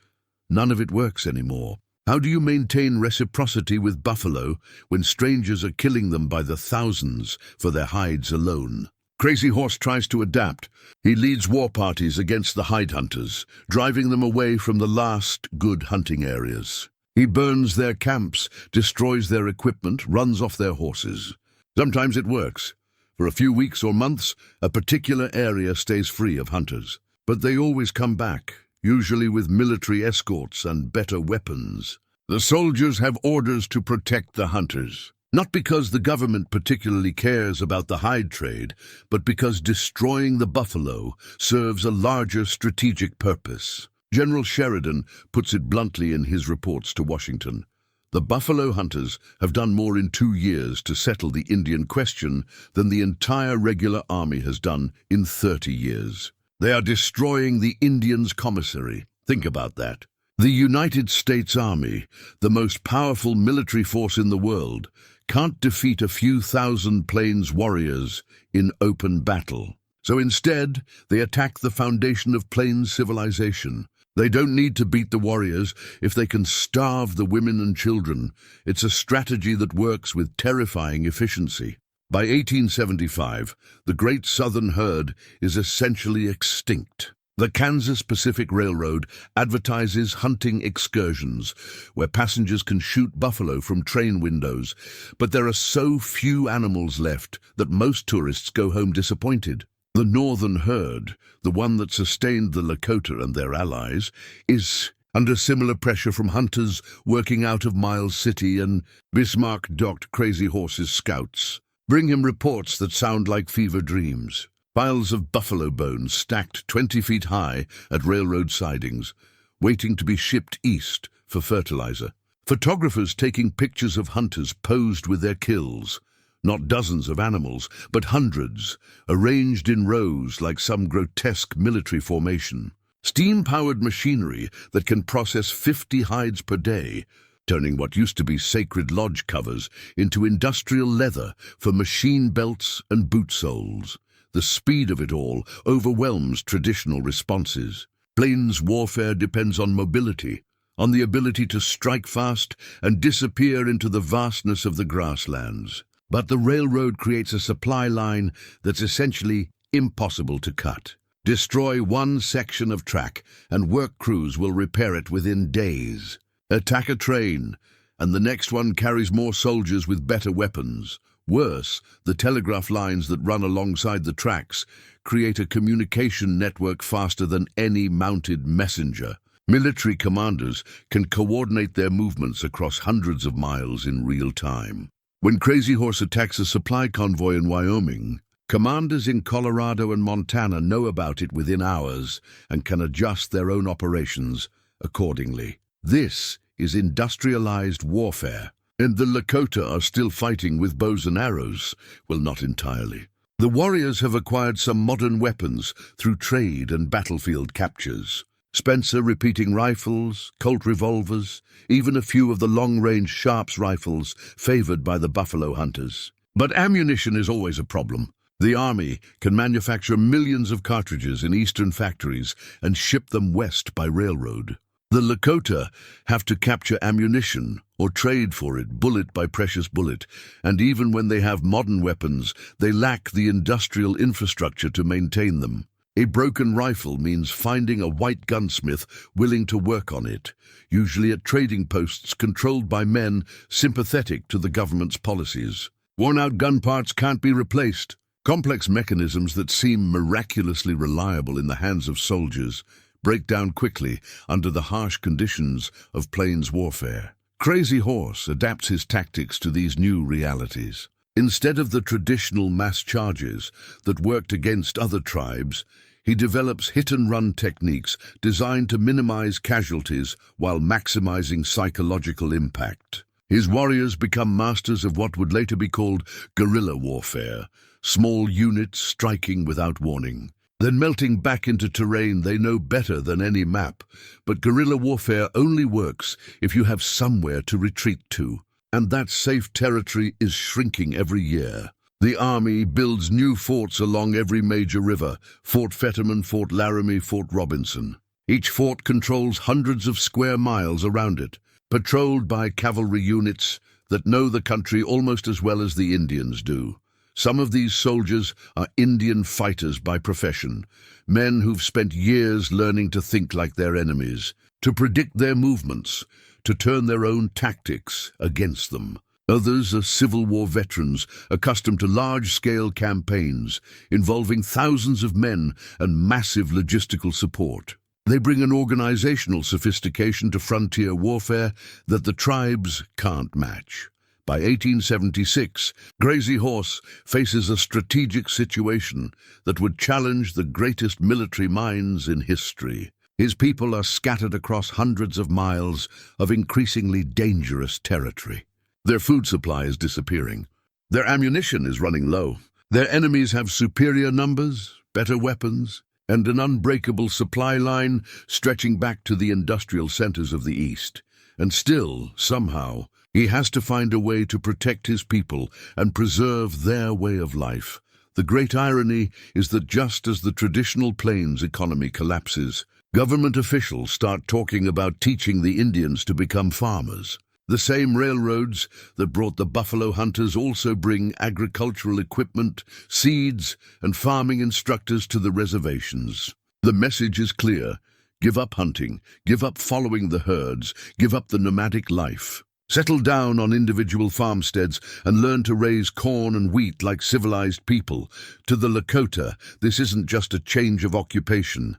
S1: none of it works anymore. How do you maintain reciprocity with buffalo when strangers are killing them by the thousands for their hides alone? Crazy Horse tries to adapt. He leads war parties against the hide hunters, driving them away from the last good hunting areas. He burns their camps, destroys their equipment, runs off their horses. Sometimes it works. For a few weeks or months, a particular area stays free of hunters. But they always come back, usually with military escorts and better weapons. The soldiers have orders to protect the hunters. Not because the government particularly cares about the hide trade, but because destroying the buffalo serves a larger strategic purpose. General Sheridan puts it bluntly in his reports to Washington. The buffalo hunters have done more in 2 years to settle the Indian question than the entire regular army has done in 30 years. They are destroying the Indians' commissary. Think about that. The United States Army, the most powerful military force in the world, can't defeat a few thousand Plains warriors in open battle. So instead, they attack the foundation of Plains civilization. They don't need to beat the warriors if they can starve the women and children. It's a strategy that works with terrifying efficiency. By 1875, the Great Southern Herd is essentially extinct. The Kansas Pacific Railroad advertises hunting excursions, where passengers can shoot buffalo from train windows, but there are so few animals left that most tourists go home disappointed. The northern herd, the one that sustained the Lakota and their allies, is under similar pressure from hunters working out of Miles City, and Bismarck docked Crazy Horse's scouts. Bring him reports that sound like fever dreams. Piles of buffalo bones stacked 20 feet high at railroad sidings, waiting to be shipped east for fertilizer. Photographers taking pictures of hunters posed with their kills. Not dozens of animals, but hundreds, arranged in rows like some grotesque military formation. Steam-powered machinery that can process 50 hides per day, turning what used to be sacred lodge covers into industrial leather for machine belts and boot soles. The speed of it all overwhelms traditional responses. Plains warfare depends on mobility, on the ability to strike fast and disappear into the vastness of the grasslands. But the railroad creates a supply line that's essentially impossible to cut. Destroy one section of track, and work crews will repair it within days. Attack a train, and the next one carries more soldiers with better weapons. Worse, the telegraph lines that run alongside the tracks create a communication network faster than any mounted messenger. Military commanders can coordinate their movements across hundreds of miles in real time. When Crazy Horse attacks a supply convoy in Wyoming, commanders in Colorado and Montana know about it within hours and can adjust their own operations accordingly. This is industrialized warfare, and the Lakota are still fighting with bows and arrows. Well, not entirely. The warriors have acquired some modern weapons through trade and battlefield captures. Spencer repeating rifles, Colt revolvers, even a few of the long-range Sharps rifles favored by the buffalo hunters. But ammunition is always a problem. The Army can manufacture millions of cartridges in eastern factories and ship them west by railroad. The Lakota have to capture ammunition or trade for it bullet by precious bullet, and even when they have modern weapons, they lack the industrial infrastructure to maintain them. A broken rifle means finding a white gunsmith willing to work on it, usually at trading posts controlled by men sympathetic to the government's policies. Worn-out gun parts can't be replaced. Complex mechanisms that seem miraculously reliable in the hands of soldiers break down quickly under the harsh conditions of plains warfare. Crazy Horse adapts his tactics to these new realities. Instead of the traditional mass charges that worked against other tribes, he develops hit-and-run techniques designed to minimize casualties while maximizing psychological impact. His warriors become masters of what would later be called guerrilla warfare, small units striking without warning, then melting back into terrain they know better than any map. But guerrilla warfare only works if you have somewhere to retreat to, and that safe territory is shrinking every year. The Army builds new forts along every major river: Fort Fetterman, Fort Laramie, Fort Robinson. Each fort controls hundreds of square miles around it, patrolled by cavalry units that know the country almost as well as the Indians do. Some of these soldiers are Indian fighters by profession, men who've spent years learning to think like their enemies, to predict their movements, to turn their own tactics against them. Others are Civil War veterans accustomed to large-scale campaigns involving thousands of men and massive logistical support. They bring an organizational sophistication to frontier warfare that the tribes can't match. By 1876, Crazy Horse faces a strategic situation that would challenge the greatest military minds in history. His people are scattered across hundreds of miles of increasingly dangerous territory. Their food supply is disappearing. Their ammunition is running low. Their enemies have superior numbers, better weapons, and an unbreakable supply line stretching back to the industrial centers of the East. And still, somehow, he has to find a way to protect his people and preserve their way of life. The great irony is that just as the traditional plains economy collapses, government officials start talking about teaching the Indians to become farmers. The same railroads that brought the buffalo hunters also bring agricultural equipment, seeds, and farming instructors to the reservations. The message is clear. Give up hunting, give up following the herds, give up the nomadic life. Settle down on individual farmsteads and learn to raise corn and wheat like civilized people. To the Lakota, this isn't just a change of occupation.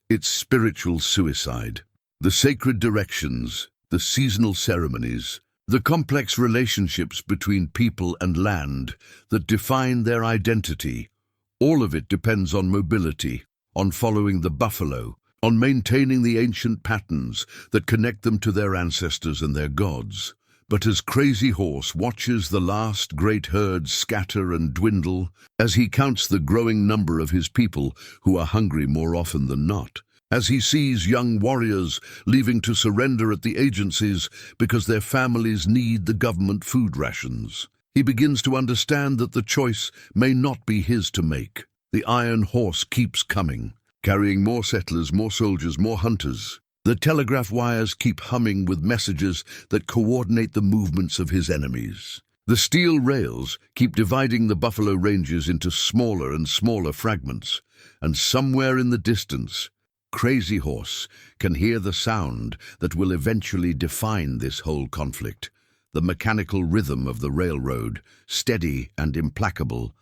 S1: It's spiritual suicide. The sacred directions, the seasonal ceremonies, the complex relationships between people and land that define their identity, all of it depends on mobility, on following the buffalo, on maintaining the ancient patterns that connect them to their ancestors and their gods. But as Crazy Horse watches the last great herds scatter and dwindle, as he counts the growing number of his people who are hungry more often than not, as he sees young warriors leaving to surrender at the agencies because their families need the government food rations, he begins to understand that the choice may not be his to make. The iron horse keeps coming, carrying more settlers, more soldiers, more hunters. The telegraph wires keep humming with messages that coordinate the movements of his enemies. The steel rails keep dividing the buffalo ranges into smaller and smaller fragments, and somewhere in the distance, Crazy Horse can hear the sound that will eventually define this whole conflict. The mechanical rhythm of the railroad, steady and implacable,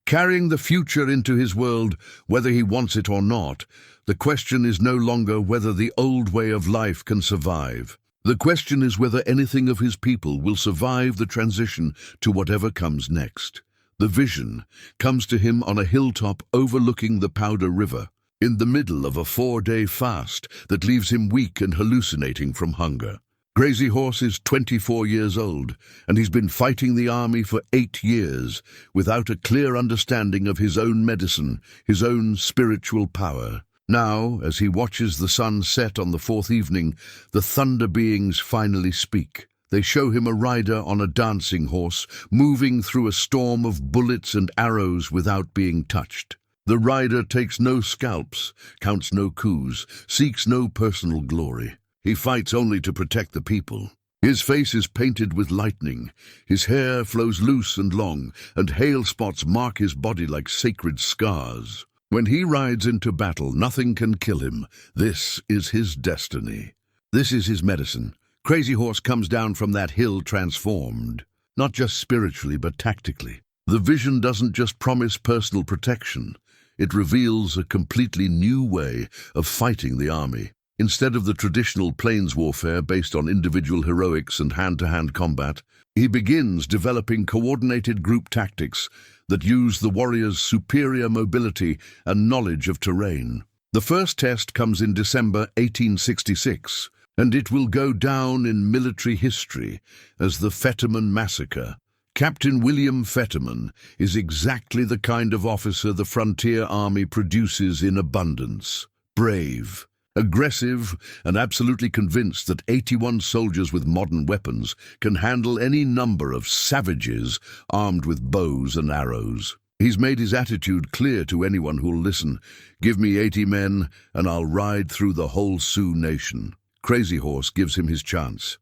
S1: carrying the future into his world, whether he wants it or not. The question is no longer whether the old way of life can survive. The question is whether anything of his people will survive the transition to whatever comes next. The vision comes to him on a hilltop overlooking the Powder River, in the middle of a 4-day fast that leaves him weak and hallucinating from hunger. Crazy Horse is 24 years old, and he's been fighting the army for 8 years without a clear understanding of his own medicine, his own spiritual power. Now, as he watches the sun set on the 4th evening, the thunder beings finally speak. They show him a rider on a dancing horse, moving through a storm of bullets and arrows without being touched. The rider takes no scalps, counts no coups, seeks no personal glory. He fights only to protect the people. His face is painted with lightning. His hair flows loose and long, and hail spots mark his body like sacred scars. When he rides into battle, nothing can kill him. This is his destiny. This is his medicine. Crazy Horse comes down from that hill transformed, not just spiritually but tactically. The vision doesn't just promise personal protection. It reveals a completely new way of fighting the army. Instead of the traditional plains warfare based on individual heroics and hand-to-hand combat, he begins developing coordinated group tactics that use the warrior's superior mobility and knowledge of terrain. The first test comes in December 1866, and it will go down in military history as the Fetterman Massacre. Captain William Fetterman is exactly the kind of officer the frontier army produces in abundance. Brave, aggressive, and absolutely convinced that 81 soldiers with modern weapons can handle any number of savages armed with bows and arrows. He's made his attitude clear to anyone who'll listen. Give me 80 men, and I'll ride through the whole Sioux nation. Crazy Horse gives him his chance.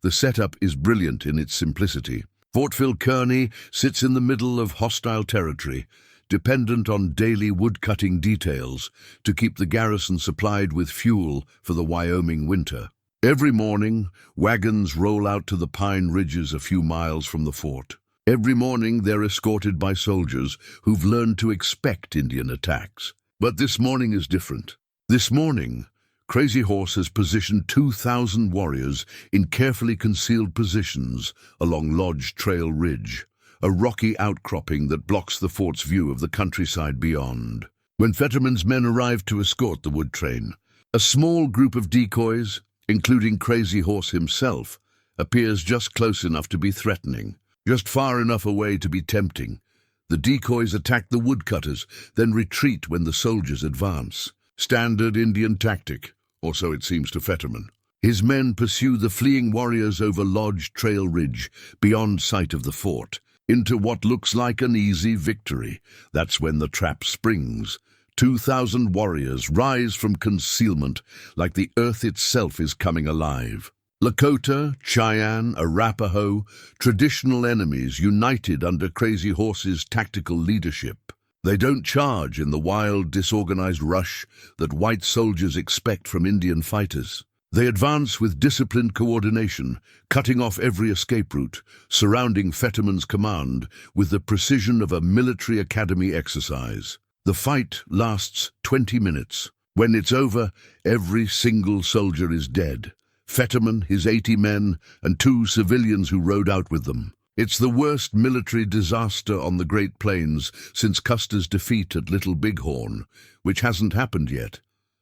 S1: The setup is brilliant in its simplicity. Fort Phil Kearny sits in the middle of hostile territory, dependent on daily wood-cutting details to keep the garrison supplied with fuel for the Wyoming winter. Every morning, wagons roll out to the pine ridges a few miles from the fort. Every morning, they're escorted by soldiers who've learned to expect Indian attacks. But this morning is different. This morning, Crazy Horse has positioned 2,000 warriors in carefully concealed positions along Lodge Trail Ridge, a rocky outcropping that blocks the fort's view of the countryside beyond. When Fetterman's men arrive to escort the wood train, A small group of decoys, including Crazy Horse himself, appears just close enough to be threatening, just far enough away to be tempting. The decoys attack the woodcutters, then retreat when the soldiers advance. Standard Indian tactic, or so it seems to Fetterman. His men pursue the fleeing warriors over Lodge Trail Ridge, beyond sight of the fort, into what looks like an easy victory. That's when the trap springs. 2,000 warriors rise from concealment like the earth itself is coming alive. Lakota, Cheyenne, Arapaho, traditional enemies united under Crazy Horse's tactical leadership. They don't charge in the wild, disorganized rush that white soldiers expect from Indian fighters. They advance with disciplined coordination, cutting off every escape route, surrounding Fetterman's command with the precision of a military academy exercise. The fight lasts 20 minutes. When it's over, every single soldier is dead. Fetterman, his 80 men, and 2 civilians who rode out with them. It's the worst military disaster on the Great Plains since Custer's defeat at Little Bighorn, which hasn't happened yet.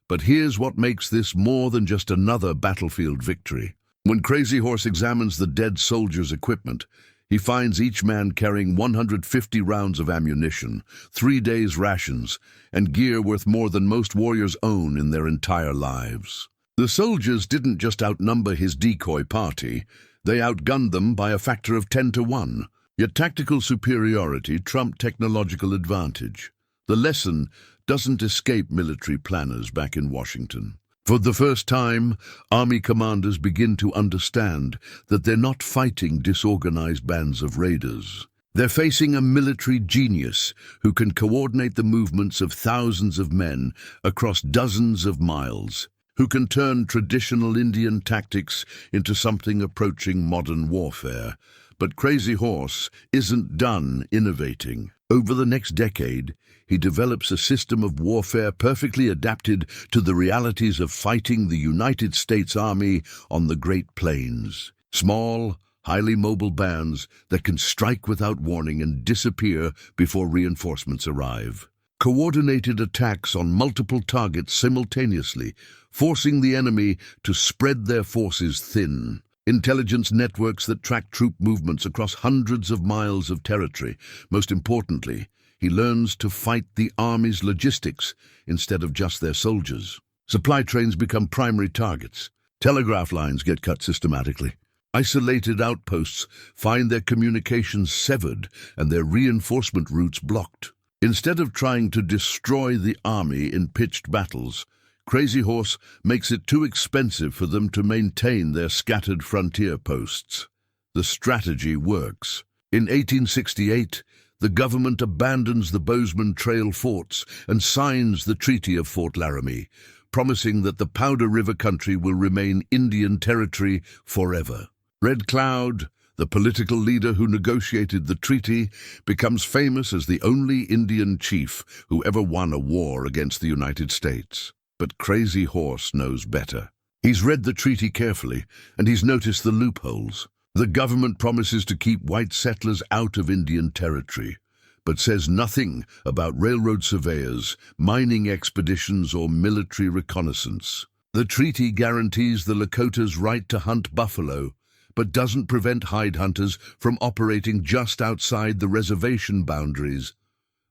S1: But here's what makes this more than just another battlefield victory. When Crazy Horse examines the dead soldiers' equipment, he finds each man carrying 150 rounds of ammunition, 3 days' rations, and gear worth more than most warriors own in their entire lives. The soldiers didn't just outnumber his decoy party, they outgunned them by a factor of 10 to 1. Yet tactical superiority trumped technological advantage. The lesson doesn't escape military planners back in Washington. For the first time, Army commanders begin to understand that they're not fighting disorganized bands of raiders. They're facing a military genius who can coordinate the movements of thousands of men across dozens of miles, who can turn traditional Indian tactics into something approaching modern warfare. But Crazy Horse isn't done innovating. Over the next decade, he develops a system of warfare perfectly adapted to the realities of fighting the United States Army on the Great Plains. Small, highly mobile bands that can strike without warning and disappear before reinforcements arrive. Coordinated attacks on multiple targets simultaneously, forcing the enemy to spread their forces thin. Intelligence networks that track troop movements across hundreds of miles of territory. Most importantly, he learns to fight the Army's logistics instead of just their soldiers. Supply trains become primary targets. Telegraph lines get cut systematically. Isolated outposts find their communications severed and their reinforcement routes blocked. Instead of trying to destroy the Army in pitched battles, Crazy Horse makes it too expensive for them to maintain their scattered frontier posts. The strategy works. In 1868, the government abandons the Bozeman Trail forts and signs the Treaty of Fort Laramie, promising that the Powder River country will remain Indian Territory forever. Red Cloud, the political leader who negotiated the treaty, becomes famous as the only Indian chief who ever won a war against the United States. But Crazy Horse knows better. He's read the treaty carefully, and he's noticed the loopholes. The government promises to keep white settlers out of Indian Territory, but says nothing about railroad surveyors, mining expeditions, or military reconnaissance. The treaty guarantees the Lakota's right to hunt buffalo, but doesn't prevent hide hunters from operating just outside the reservation boundaries.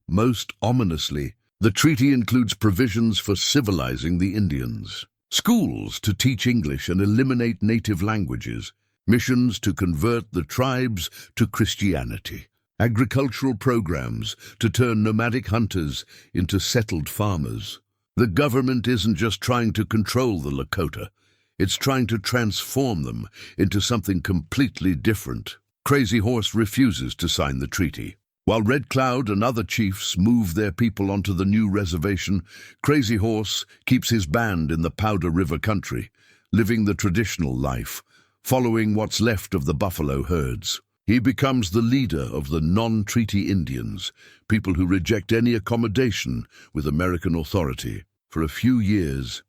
S1: Most ominously, the treaty includes provisions for civilizing the Indians. Schools to teach English and eliminate native languages. Missions to convert the tribes to Christianity. Agricultural programs to turn nomadic hunters into settled farmers. The government isn't just trying to control the Lakota. It's trying to transform them into something completely different. Crazy Horse refuses to sign the treaty. While Red Cloud and other chiefs move their people onto the new reservation, Crazy Horse keeps his band in the Powder River country, living the traditional life, following what's left of the buffalo herds. He becomes the leader of the non-treaty Indians, people who reject any accommodation with American authority. For a few years,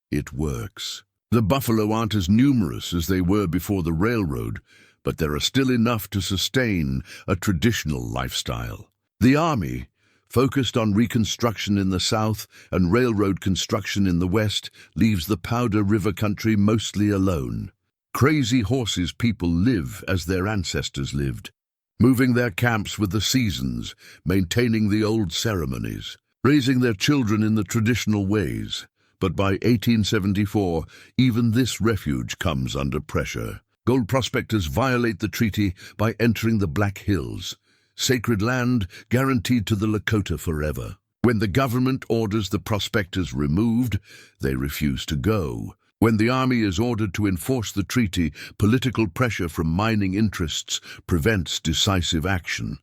S1: it works. The buffalo aren't as numerous as they were before the railroad, but there are still enough to sustain a traditional lifestyle. The Army, focused on reconstruction in the south and railroad construction in the west, leaves the Powder River country mostly alone. Crazy Horse's people live as their ancestors lived, moving their camps with the seasons, maintaining the old ceremonies, raising their children in the traditional ways. But by 1874, even this refuge comes under pressure. Gold prospectors violate the treaty by entering the Black Hills, sacred land guaranteed to the Lakota forever. When the government orders the prospectors removed, they refuse to go. When the army is ordered to enforce the treaty, political pressure from mining interests prevents decisive action.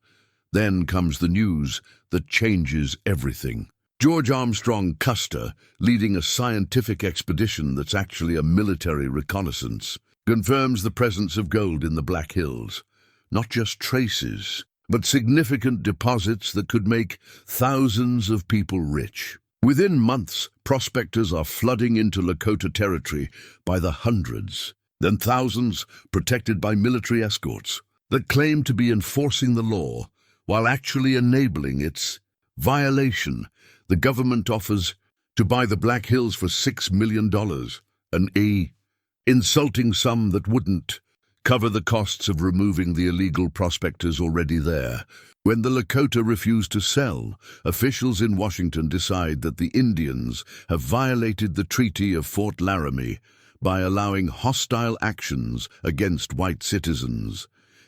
S1: Then comes the news that changes everything. George Armstrong Custer, leading a scientific expedition that's actually a military reconnaissance, confirms the presence of gold in the Black Hills. Not just traces, but significant deposits that could make thousands of people rich. Within months, prospectors are flooding into Lakota territory by the hundreds, then thousands protected by military escorts that claim to be enforcing the law while actually enabling its violation. The government offers to buy the Black Hills for $6 million, an insulting sum that wouldn't cover the costs of removing the illegal prospectors already there. When the Lakota refuse to sell, officials in Washington decide that the Indians have violated the Treaty of Fort Laramie by allowing hostile actions against white citizens.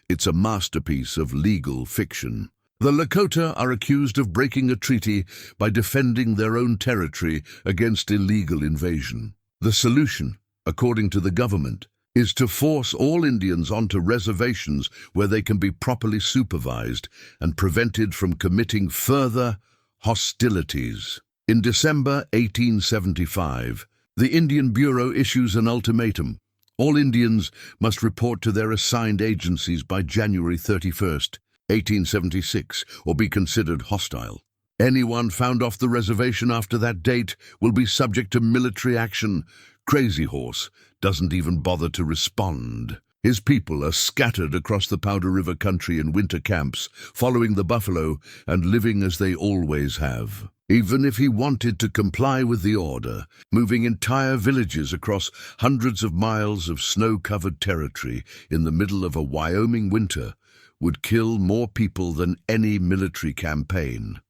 S1: It's a masterpiece of legal fiction. The Lakota are accused of breaking a treaty by defending their own territory against illegal invasion. The solution, according to the government, is to force all Indians onto reservations where they can be properly supervised and prevented from committing further hostilities. In December 1875, the Indian Bureau issues an ultimatum. All Indians must report to their assigned agencies by January 31st, 1876, or be considered hostile. Anyone found off the reservation after that date will be subject to military action. Crazy Horse doesn't even bother to respond. His people are scattered across the Powder River country in winter camps, following the buffalo and living as they always have. Even if he wanted to comply with the order, moving entire villages across hundreds of miles of snow-covered territory in the middle of a Wyoming winter would kill more people than any military campaign,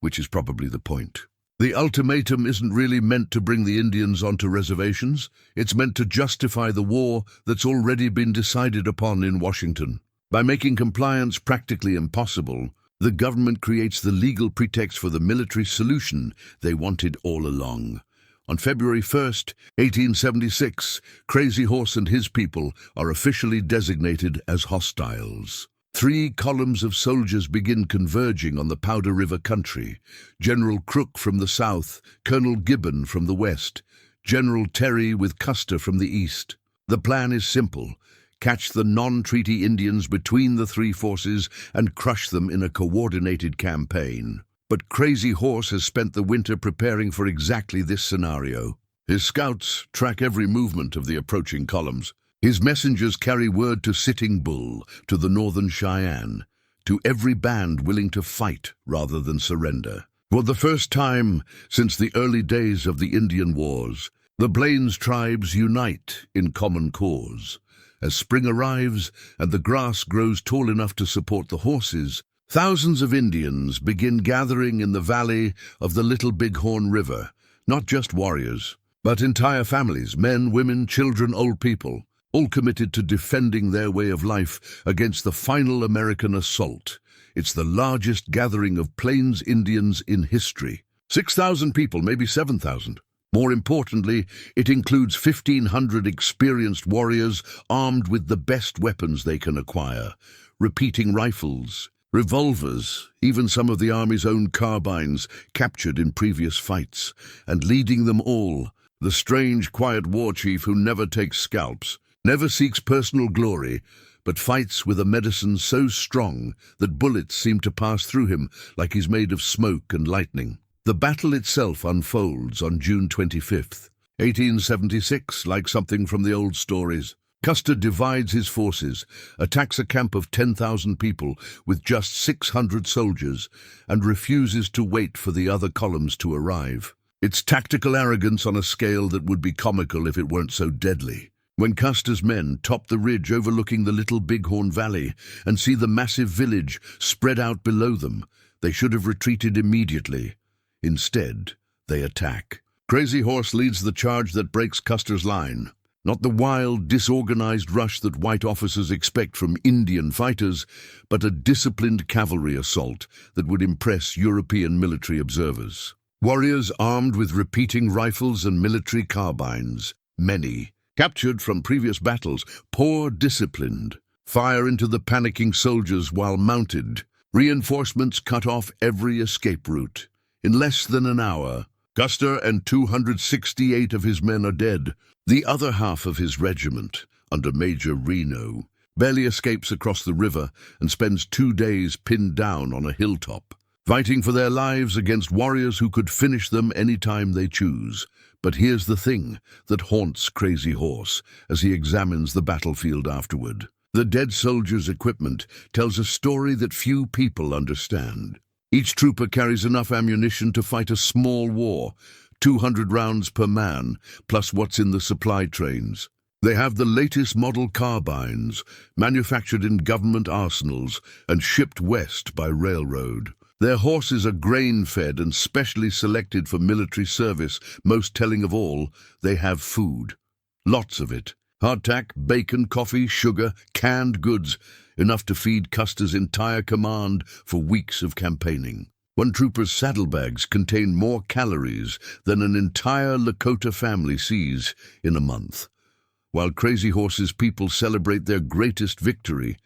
S1: which is probably the point. The ultimatum isn't really meant to bring the Indians onto reservations. It's meant to justify the war that's already been decided upon in Washington. By making compliance practically impossible, the government creates the legal pretext for the military solution they wanted all along. On February 1st, 1876, Crazy Horse and his people are officially designated as hostiles. 3 columns of soldiers begin converging on the Powder River country. General Crook from the south, Colonel Gibbon from the west, General Terry with Custer from the east. The plan is simple: catch the non-treaty Indians between the 3 forces and crush them in a coordinated campaign. But Crazy Horse has spent the winter preparing for exactly this scenario. His scouts track every movement of the approaching columns. His messengers carry word to Sitting Bull, to the Northern Cheyenne, to every band willing to fight rather than surrender. For the first time since the early days of the Indian Wars, the Plains tribes unite in common cause. As spring arrives and the grass grows tall enough to support the horses, thousands of Indians begin gathering in the valley of the Little Bighorn River, not just warriors, but entire families, men, women, children, old people, all committed to defending their way of life against the final American assault. It's the largest gathering of Plains Indians in history. 6,000 people, maybe 7,000. More importantly, it includes 1,500 experienced warriors armed with the best weapons they can acquire: repeating rifles, revolvers, even some of the Army's own carbines captured in previous fights. And leading them all, the strange, quiet war chief who never takes scalps, never seeks personal glory, but fights with a medicine so strong that bullets seem to pass through him like he's made of smoke and lightning. The battle itself unfolds on June 25th, 1876, like something from the old stories. Custer divides his forces, attacks a camp of 10,000 people with just 600 soldiers, and refuses to wait for the other columns to arrive. It's tactical arrogance on a scale that would be comical if it weren't so deadly. When Custer's men top the ridge overlooking the Little Bighorn Valley and see the massive village spread out below them, they should have retreated immediately. Instead, they attack. Crazy Horse leads the charge that breaks Custer's line. Not the wild, disorganized rush that white officers expect from Indian fighters, but a disciplined cavalry assault that would impress European military observers. Warriors armed with repeating rifles and military carbines, many, captured from previous battles, poor disciplined, fire into the panicking soldiers while mounted. Reinforcements cut off every escape route. In less than an hour, Custer and 268 of his men are dead. The other half of his regiment, under Major Reno, barely escapes across the river and spends 2 days pinned down on a hilltop, fighting for their lives against warriors who could finish them any time they choose. But here's the thing that haunts Crazy Horse as he examines the battlefield afterward. The dead soldier's equipment tells a story that few people understand. Each trooper carries enough ammunition to fight a small war, 200 rounds per man, plus what's in the supply trains. They have the latest model carbines, manufactured in government arsenals and shipped west by railroad. Their horses are grain-fed and specially selected for military service. Most telling of all, they have food. Lots of it. Hardtack, bacon, coffee, sugar, canned goods, enough to feed Custer's entire command for weeks of campaigning. One trooper's saddlebags contain more calories than an entire Lakota family sees in a month. While Crazy Horse's people celebrate their greatest victory,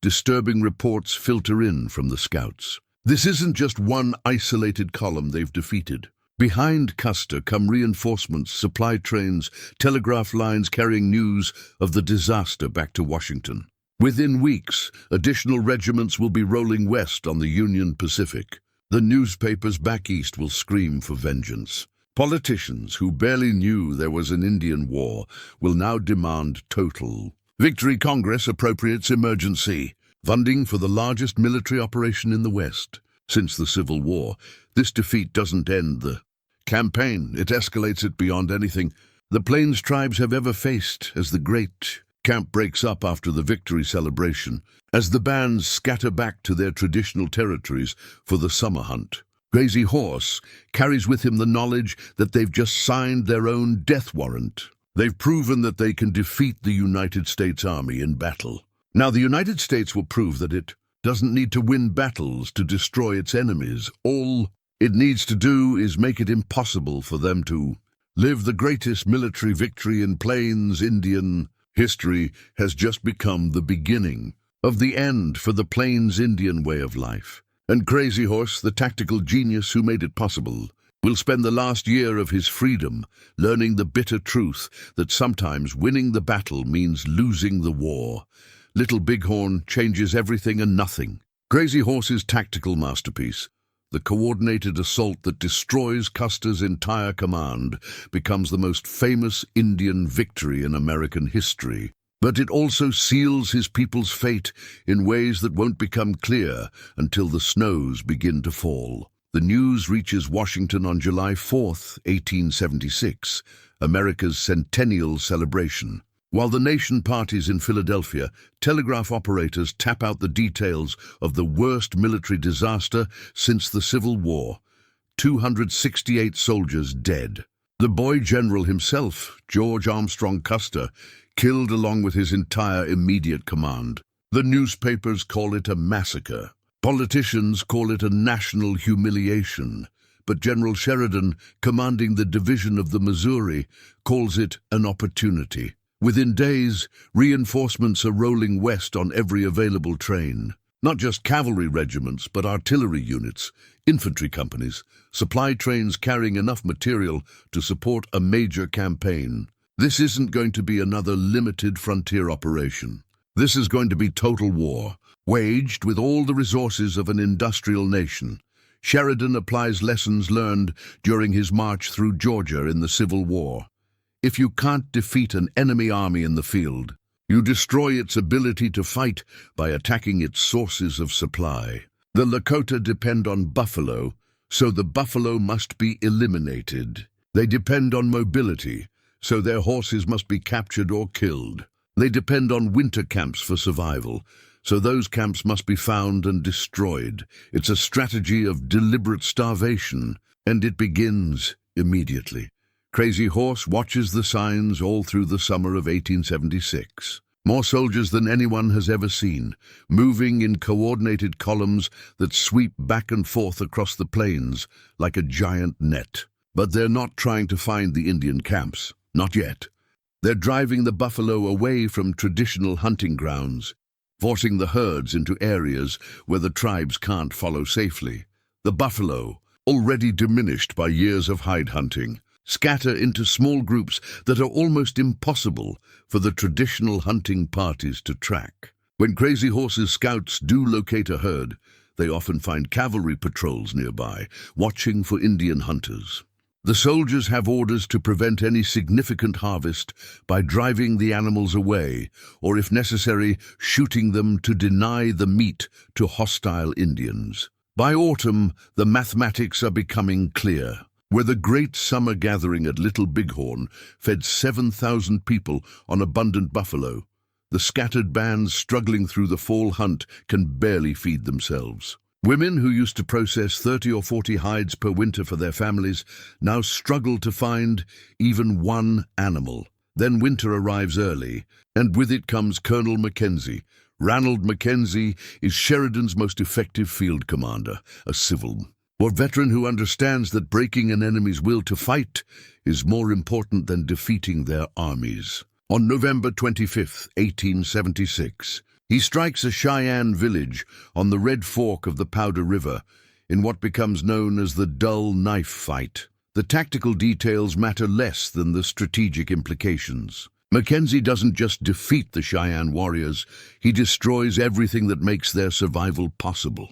S1: disturbing reports filter in from the scouts. This isn't just one isolated column they've defeated. Behind Custer come reinforcements, supply trains, telegraph lines carrying news of the disaster back to Washington. Within weeks, additional regiments will be rolling west on the Union Pacific. The newspapers back east will scream for vengeance. Politicians who barely knew there was an Indian war will now demand total victory. Congress appropriates emergency funding for the largest military operation in the West since the Civil War. This defeat doesn't end the campaign, it escalates it beyond anything the Plains tribes have ever faced as the great camp breaks up after the victory celebration, as the bands scatter back to their traditional territories for the summer hunt. Crazy Horse carries with him the knowledge that they've just signed their own death warrant. They've proven that they can defeat the United States Army in battle. Now the United States will prove that it doesn't need to win battles to destroy its enemies. All it needs to do is make it impossible for them to live. The greatest military victory in Plains Indian history has just become the beginning of the end for the Plains Indian way of life. And Crazy Horse, the tactical genius who made it possible, will spend the last year of his freedom learning the bitter truth that sometimes winning the battle means losing the war. Little Bighorn changes everything and nothing. Crazy Horse's tactical masterpiece, the coordinated assault that destroys Custer's entire command, becomes the most famous Indian victory in American history. But it also seals his people's fate in ways that won't become clear until the snows begin to fall. The news reaches Washington on July 4th, 1876, America's centennial celebration. While the nation parties in Philadelphia, telegraph operators tap out the details of the worst military disaster since the Civil War. 268 soldiers dead. The boy general himself, George Armstrong Custer, killed along with his entire immediate command. The newspapers call it a massacre. Politicians call it a national humiliation. But General Sheridan, commanding the division of the Missouri, calls it an opportunity. Within days, reinforcements are rolling west on every available train. Not just cavalry regiments, but artillery units, infantry companies, supply trains carrying enough material to support a major campaign. This isn't going to be another limited frontier operation. This is going to be total war, waged with all the resources of an industrial nation. Sheridan applies lessons learned during his march through Georgia in the Civil War. If you can't defeat an enemy army in the field, You destroy its ability to fight by attacking its sources of supply. The Lakota depend on buffalo, so the buffalo must be eliminated. They depend on mobility, so their horses must be captured or killed. They depend on winter camps for survival, so those camps must be found and destroyed. It's a strategy of deliberate starvation, and it begins immediately. Crazy Horse watches the signs all through the summer of 1876. More soldiers than anyone has ever seen, moving in coordinated columns that sweep back and forth across the plains like a giant net. But they're not trying to find the Indian camps, not yet. They're driving the buffalo away from traditional hunting grounds, forcing the herds into areas where the tribes can't follow safely. The buffalo, already diminished by years of hide hunting, scatter into small groups that are almost impossible for the traditional hunting parties to track. When Crazy Horse's scouts do locate a herd, they often find cavalry patrols nearby, watching for Indian hunters. The soldiers have orders to prevent any significant harvest by driving the animals away, or if necessary, shooting them to deny the meat to hostile Indians. By autumn, the mathematics are becoming clear. Where the great summer gathering at Little Bighorn fed 7,000 people on abundant buffalo, the scattered bands struggling through the fall hunt can barely feed themselves. Women who used to process 30 or 40 hides per winter for their families now struggle to find even one animal. Then winter arrives early, and with it comes Colonel Mackenzie. Ranald Mackenzie is Sheridan's most effective field commander, a civil war veteran who understands that breaking an enemy's will to fight is more important than defeating their armies. On November 25, 1876, he strikes a Cheyenne village on the Red Fork of the Powder River in what becomes known as the Dull Knife Fight. The tactical details matter less than the strategic implications. Mackenzie doesn't just defeat the Cheyenne warriors, he destroys everything that makes their survival possible.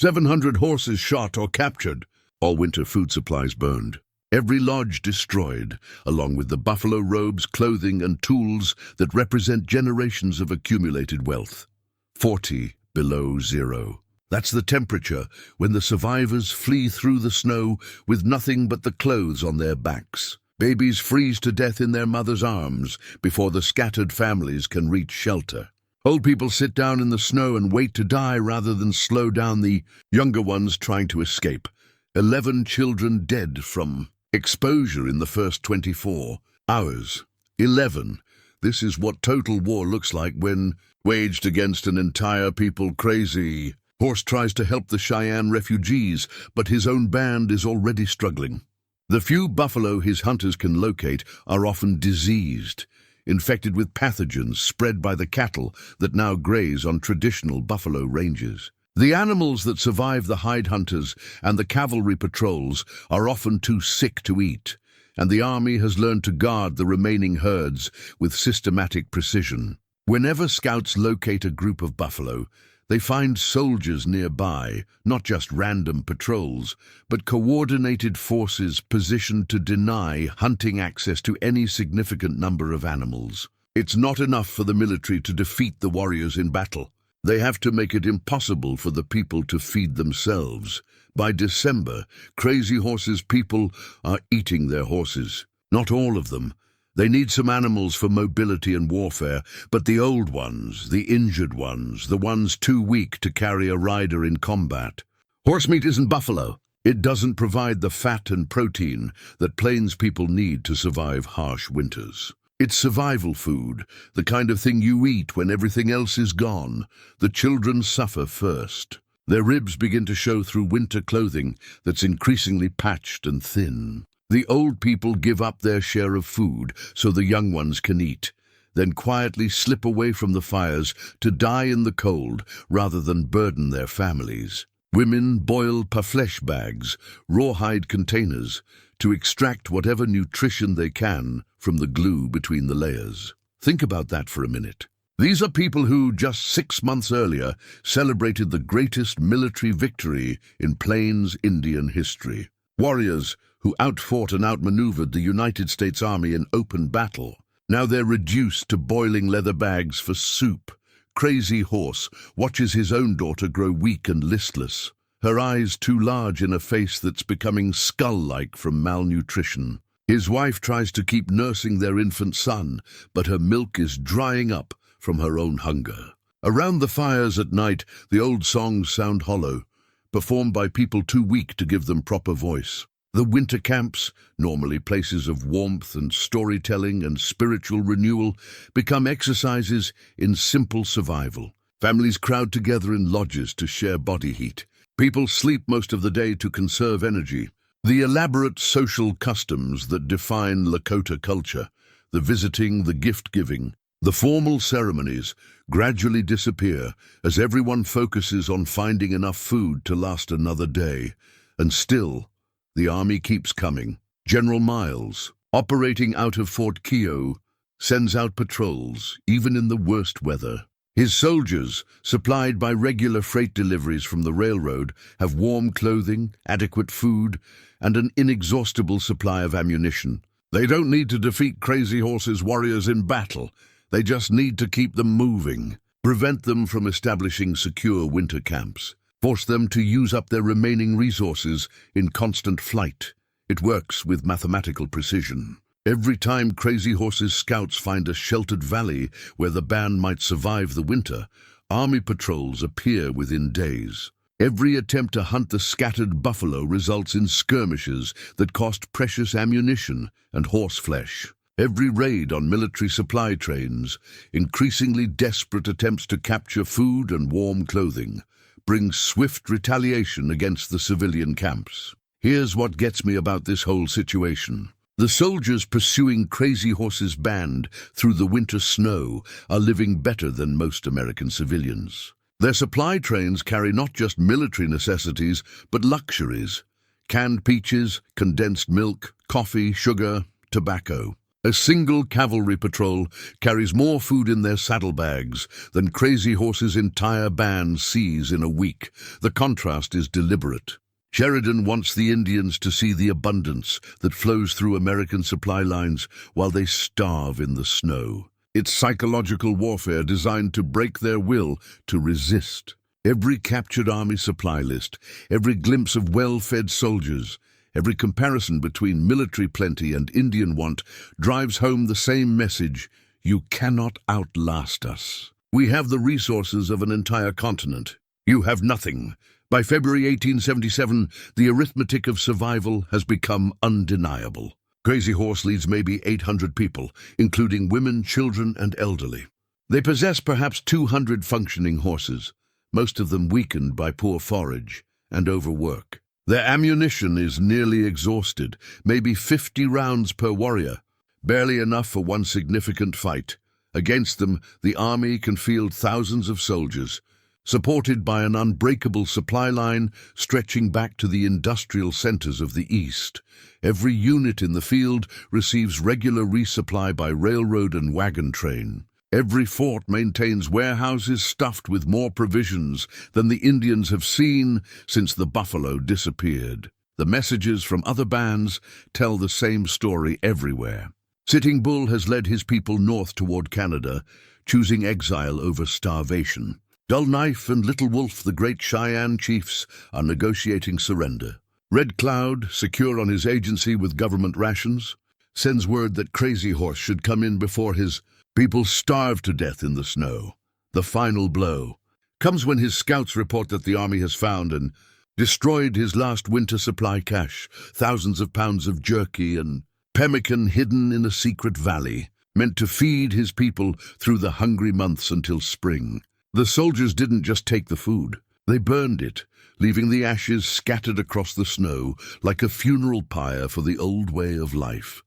S1: 700 horses shot or captured, all winter food supplies burned. Every lodge destroyed, along with the buffalo robes, clothing, and tools that represent generations of accumulated wealth. 40 below zero. That's the temperature when the survivors flee through the snow with nothing but the clothes on their backs. Babies freeze to death in their mother's arms before the scattered families can reach shelter. Old people sit down in the snow and wait to die rather than slow down the younger ones trying to escape. 11 children dead from exposure in the first 24 hours. 11. This is what total war looks like when waged against an entire people. Crazy Horse tries to help the Cheyenne refugees, but his own band is already struggling. The few buffalo his hunters can locate are often diseased, infected with pathogens spread by the cattle that now graze on traditional buffalo ranges. The animals that survive the hide hunters and the cavalry patrols are often too sick to eat, and the army has learned to guard the remaining herds with systematic precision. Whenever scouts locate a group of buffalo, they find soldiers nearby, not just random patrols, but coordinated forces positioned to deny hunting access to any significant number of animals. It's not enough for the military to defeat the warriors in battle. They have to make it impossible for the people to feed themselves. By December, Crazy Horse's people are eating their horses. Not all of them. They need some animals for mobility and warfare, but the old ones, the injured ones, the ones too weak to carry a rider in combat. Horse meat isn't buffalo. It doesn't provide the fat and protein that plains people need to survive harsh winters. It's survival food, the kind of thing you eat when everything else is gone. The children suffer first. Their ribs begin to show through winter clothing that's increasingly patched and thin. The old people give up their share of food so the young ones can eat, then quietly slip away from the fires to die in the cold rather than burden their families. Women boil parfleche bags, rawhide containers, to extract whatever nutrition they can from the glue between the layers. Think about that for a minute. These are people who, just 6 months earlier, celebrated the greatest military victory in Plains Indian history. Warriors who outfought and outmaneuvered the United States Army in open battle. Now they're reduced to boiling leather bags for soup. Crazy Horse watches his own daughter grow weak and listless, her eyes too large in a face that's becoming skull-like from malnutrition. His wife tries to keep nursing their infant son, but her milk is drying up from her own hunger. Around the fires at night, the old songs sound hollow, performed by people too weak to give them proper voice. The winter camps, normally places of warmth and storytelling and spiritual renewal, become exercises in simple survival. Families crowd together in lodges to share body heat. People sleep most of the day to conserve energy. The elaborate social customs that define Lakota culture, the visiting, the gift-giving, the formal ceremonies, gradually disappear as everyone focuses on finding enough food to last another day. And still, the army keeps coming. General Miles, operating out of Fort Keogh, sends out patrols, even in the worst weather. His soldiers, supplied by regular freight deliveries from the railroad, have warm clothing, adequate food, and an inexhaustible supply of ammunition. They don't need to defeat Crazy Horse's warriors in battle. They just need to keep them moving, prevent them from establishing secure winter camps, force them to use up their remaining resources in constant flight. It works with mathematical precision. Every time Crazy Horse's scouts find a sheltered valley where the band might survive the winter, army patrols appear within days. Every attempt to hunt the scattered buffalo results in skirmishes that cost precious ammunition and horseflesh. Every raid on military supply trains, increasingly desperate attempts to capture food and warm clothing, brings swift retaliation against the civilian camps. Here's what gets me about this whole situation. The soldiers pursuing Crazy Horse's band through the winter snow are living better than most American civilians. Their supply trains carry not just military necessities, but luxuries: canned peaches, condensed milk, coffee, sugar, tobacco. A single cavalry patrol carries more food in their saddlebags than Crazy Horse's entire band sees in a week. The contrast is deliberate. Sheridan wants the Indians to see the abundance that flows through American supply lines while they starve in the snow. It's psychological warfare designed to break their will to resist. Every captured army supply list, every glimpse of well-fed soldiers, every comparison between military plenty and Indian want drives home the same message: you cannot outlast us. We have the resources of an entire continent. You have nothing. By February 1877, the arithmetic of survival has become undeniable. Crazy Horse leads maybe 800 people, including women, children, and elderly. They possess perhaps 200 functioning horses, most of them weakened by poor forage and overwork. Their ammunition is nearly exhausted, maybe 50 rounds per warrior, barely enough for one significant fight. Against them, the army can field thousands of soldiers, supported by an unbreakable supply line stretching back to the industrial centers of the East. Every unit in the field receives regular resupply by railroad and wagon train. Every fort maintains warehouses stuffed with more provisions than the Indians have seen since the buffalo disappeared. The messages from other bands tell the same story everywhere. Sitting Bull has led his people north toward Canada, choosing exile over starvation. Dull Knife and Little Wolf, the great Cheyenne chiefs, are negotiating surrender. Red Cloud, secure on his agency with government rations, sends word that Crazy Horse should come in before his people starve to death in the snow. The final blow comes when his scouts report that the army has found and destroyed his last winter supply cache, thousands of pounds of jerky and pemmican hidden in a secret valley, meant to feed his people through the hungry months until spring. The soldiers didn't just take the food, they burned it, leaving the ashes scattered across the snow like a funeral pyre for the old way of life.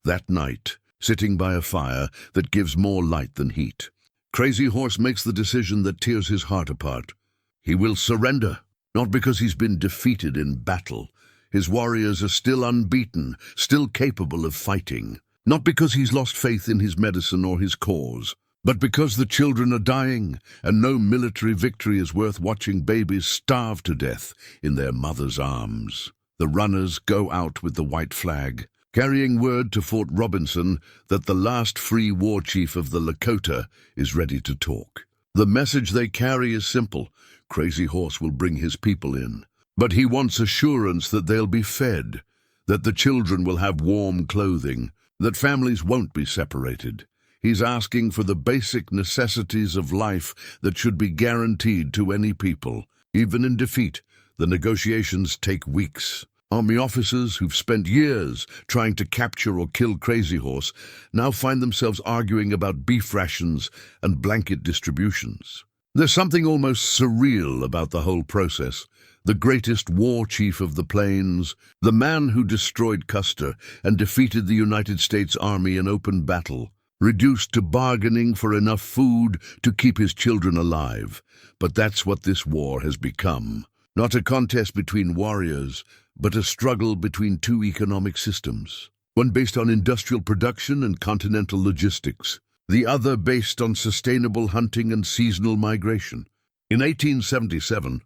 S1: That night, sitting by a fire that gives more light than heat, Crazy Horse makes the decision that tears his heart apart. He will surrender, not because he's been defeated in battle. His warriors are still unbeaten, still capable of fighting. Not because he's lost faith in his medicine or his cause, but because the children are dying, and no military victory is worth watching babies starve to death in their mother's arms. The runners go out with the white flag. carrying word to Fort Robinson that the last free war chief of the Lakota is ready to talk. The message they carry is simple. Crazy Horse will bring his people in. But he wants assurance that they'll be fed, that the children will have warm clothing, that families won't be separated. He's asking for the basic necessities of life that should be guaranteed to any people. Even in defeat, the negotiations take weeks. Army officers who've spent years trying to capture or kill Crazy Horse now find themselves arguing about beef rations and blanket distributions. There's something almost surreal about the whole process. The greatest war chief of the plains, the man who destroyed Custer and defeated the United States Army in open battle, reduced to bargaining for enough food to keep his children alive. But that's what this war has become. Not a contest between warriors, but a struggle between two economic systems. One based on industrial production and continental logistics, the other based on sustainable hunting and seasonal migration. In 1877,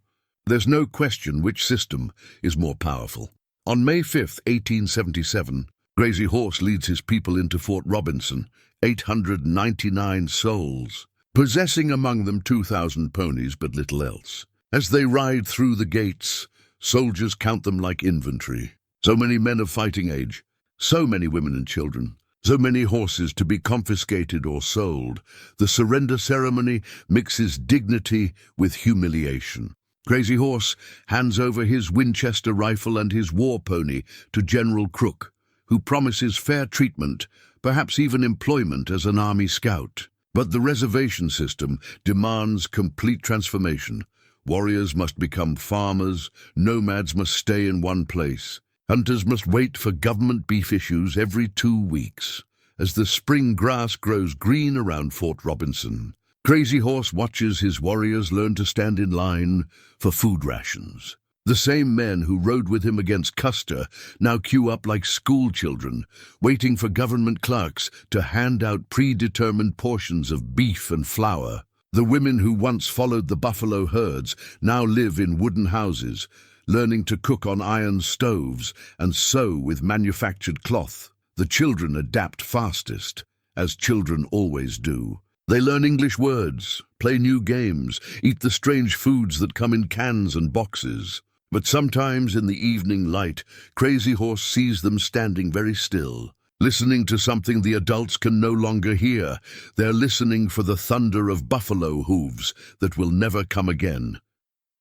S1: there's no question which system is more powerful. On May 5, 1877, Crazy Horse leads his people into Fort Robinson, 899 souls, possessing among them 2,000 ponies but little else. As they ride through the gates, soldiers count them like inventory. So many men of fighting age, so many women and children, so many horses to be confiscated or sold. The surrender ceremony mixes dignity with humiliation. Crazy Horse hands over his Winchester rifle and his war pony to General Crook, who promises fair treatment, perhaps even employment as an army scout. But the reservation system demands complete transformation. Warriors must become farmers, nomads must stay in one place. Hunters must wait for government beef issues every 2 weeks. As the spring grass grows green around Fort Robinson, Crazy Horse watches his warriors learn to stand in line for food rations. The same men who rode with him against Custer now queue up like school children, waiting for government clerks to hand out predetermined portions of beef and flour. The women who once followed the buffalo herds now live in wooden houses, learning to cook on iron stoves and sew with manufactured cloth. The children adapt fastest, as children always do. They learn English words, play new games, eat the strange foods that come in cans and boxes. But sometimes in the evening light, Crazy Horse sees them standing very still, listening to something the adults can no longer hear. They're listening for the thunder of buffalo hooves that will never come again.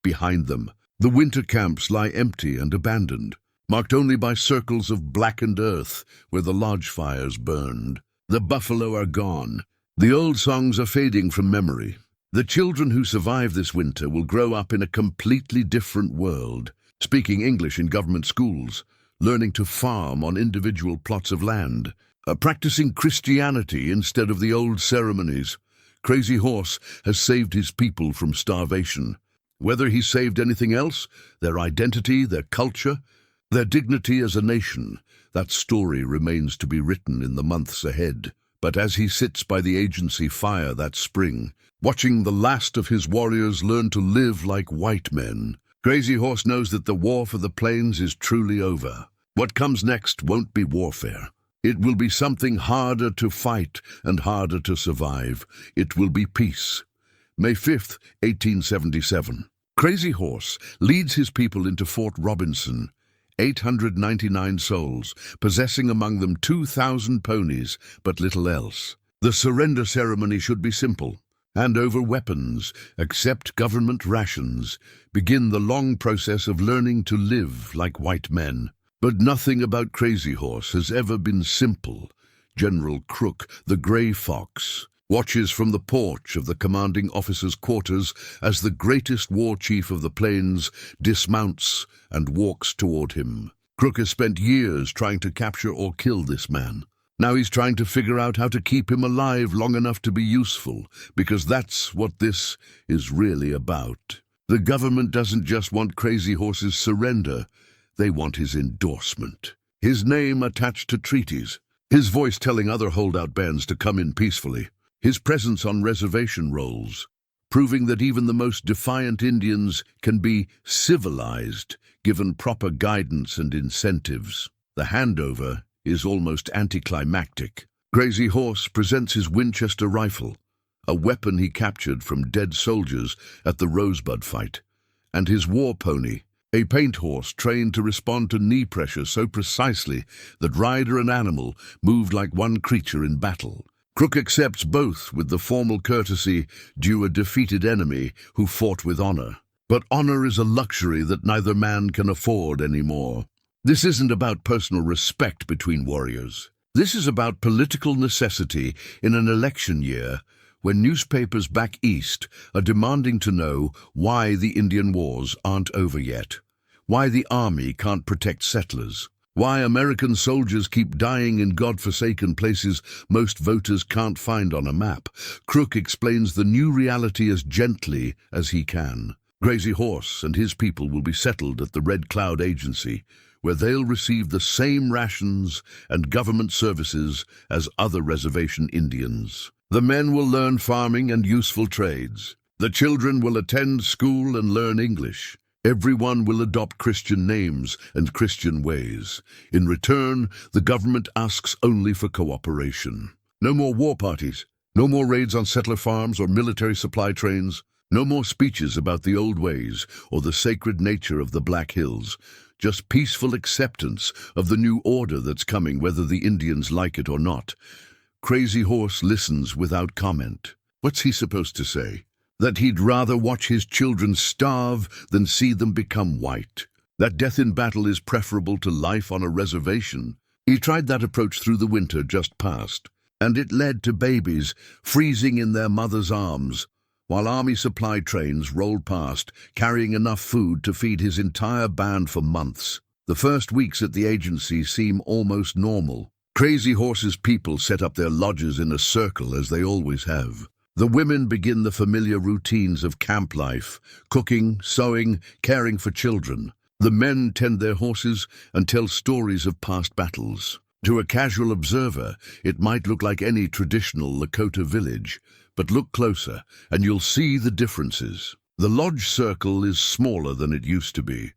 S1: Behind them, the winter camps lie empty and abandoned, marked only by circles of blackened earth where the lodge fires burned. The buffalo are gone. The old songs are fading from memory. The children who survive this winter will grow up in a completely different world, speaking English in government schools, learning to farm on individual plots of land, practicing Christianity instead of the old ceremonies. Crazy Horse has saved his people from starvation. Whether he saved anything else, their identity, their culture, their dignity as a nation, that story remains to be written in the months ahead. But as he sits by the agency fire that spring, watching the last of his warriors learn to live like white men, Crazy Horse knows that the war for the plains is truly over. What comes next won't be warfare. It will be something harder to fight and harder to survive. It will be peace. May 5th, 1877. Crazy Horse leads his people into Fort Robinson, 899 souls, possessing among them 2,000 ponies, but little else. The surrender ceremony should be simple. Hand over weapons, accept government rations, begin the long process of learning to live like white men. But nothing about Crazy Horse has ever been simple. General Crook, the Grey Fox, watches from the porch of the commanding officer's quarters as the greatest war chief of the plains dismounts and walks toward him. Crook has spent years trying to capture or kill this man. Now he's trying to figure out how to keep him alive long enough to be useful, because that's what this is really about. The government doesn't just want Crazy Horse's surrender, they want his endorsement. His name attached to treaties, his voice telling other holdout bands to come in peacefully, his presence on reservation rolls, proving that even the most defiant Indians can be civilized, given proper guidance and incentives. The handover is almost anticlimactic. Crazy Horse presents his Winchester rifle, a weapon he captured from dead soldiers at the Rosebud fight, and his war pony, a paint horse trained to respond to knee pressure so precisely that rider and animal moved like one creature in battle. Crook accepts both with the formal courtesy due a defeated enemy who fought with honor. But honor is a luxury that neither man can afford anymore. This isn't about personal respect between warriors. This is about political necessity in an election year when newspapers back east are demanding to know why the Indian wars aren't over yet, why the army can't protect settlers, why American soldiers keep dying in godforsaken places most voters can't find on a map. Crook explains the new reality as gently as he can. Crazy Horse and his people will be settled at the Red Cloud Agency, where they'll receive the same rations and government services as other reservation Indians. The men will learn farming and useful trades. The children will attend school and learn English. Everyone will adopt Christian names and Christian ways. In return, the government asks only for cooperation. No more war parties, no more raids on settler farms or military supply trains, no more speeches about the old ways or the sacred nature of the Black Hills. Just peaceful acceptance of the new order that's coming, whether the Indians like it or not. Crazy Horse listens without comment. What's he supposed to say? That he'd rather watch his children starve than see them become white. That death in battle is preferable to life on a reservation. He tried that approach through the winter just past, and it led to babies freezing in their mother's arms, while army supply trains rolled past, carrying enough food to feed his entire band for months. The first weeks at the agency seem almost normal. Crazy Horse's people set up their lodges in a circle, as they always have. The women begin the familiar routines of camp life, cooking, sewing, caring for children. The men tend their horses and tell stories of past battles. To a casual observer, it might look like any traditional Lakota village, but look closer and you'll see the differences. The lodge circle is smaller than it used to be.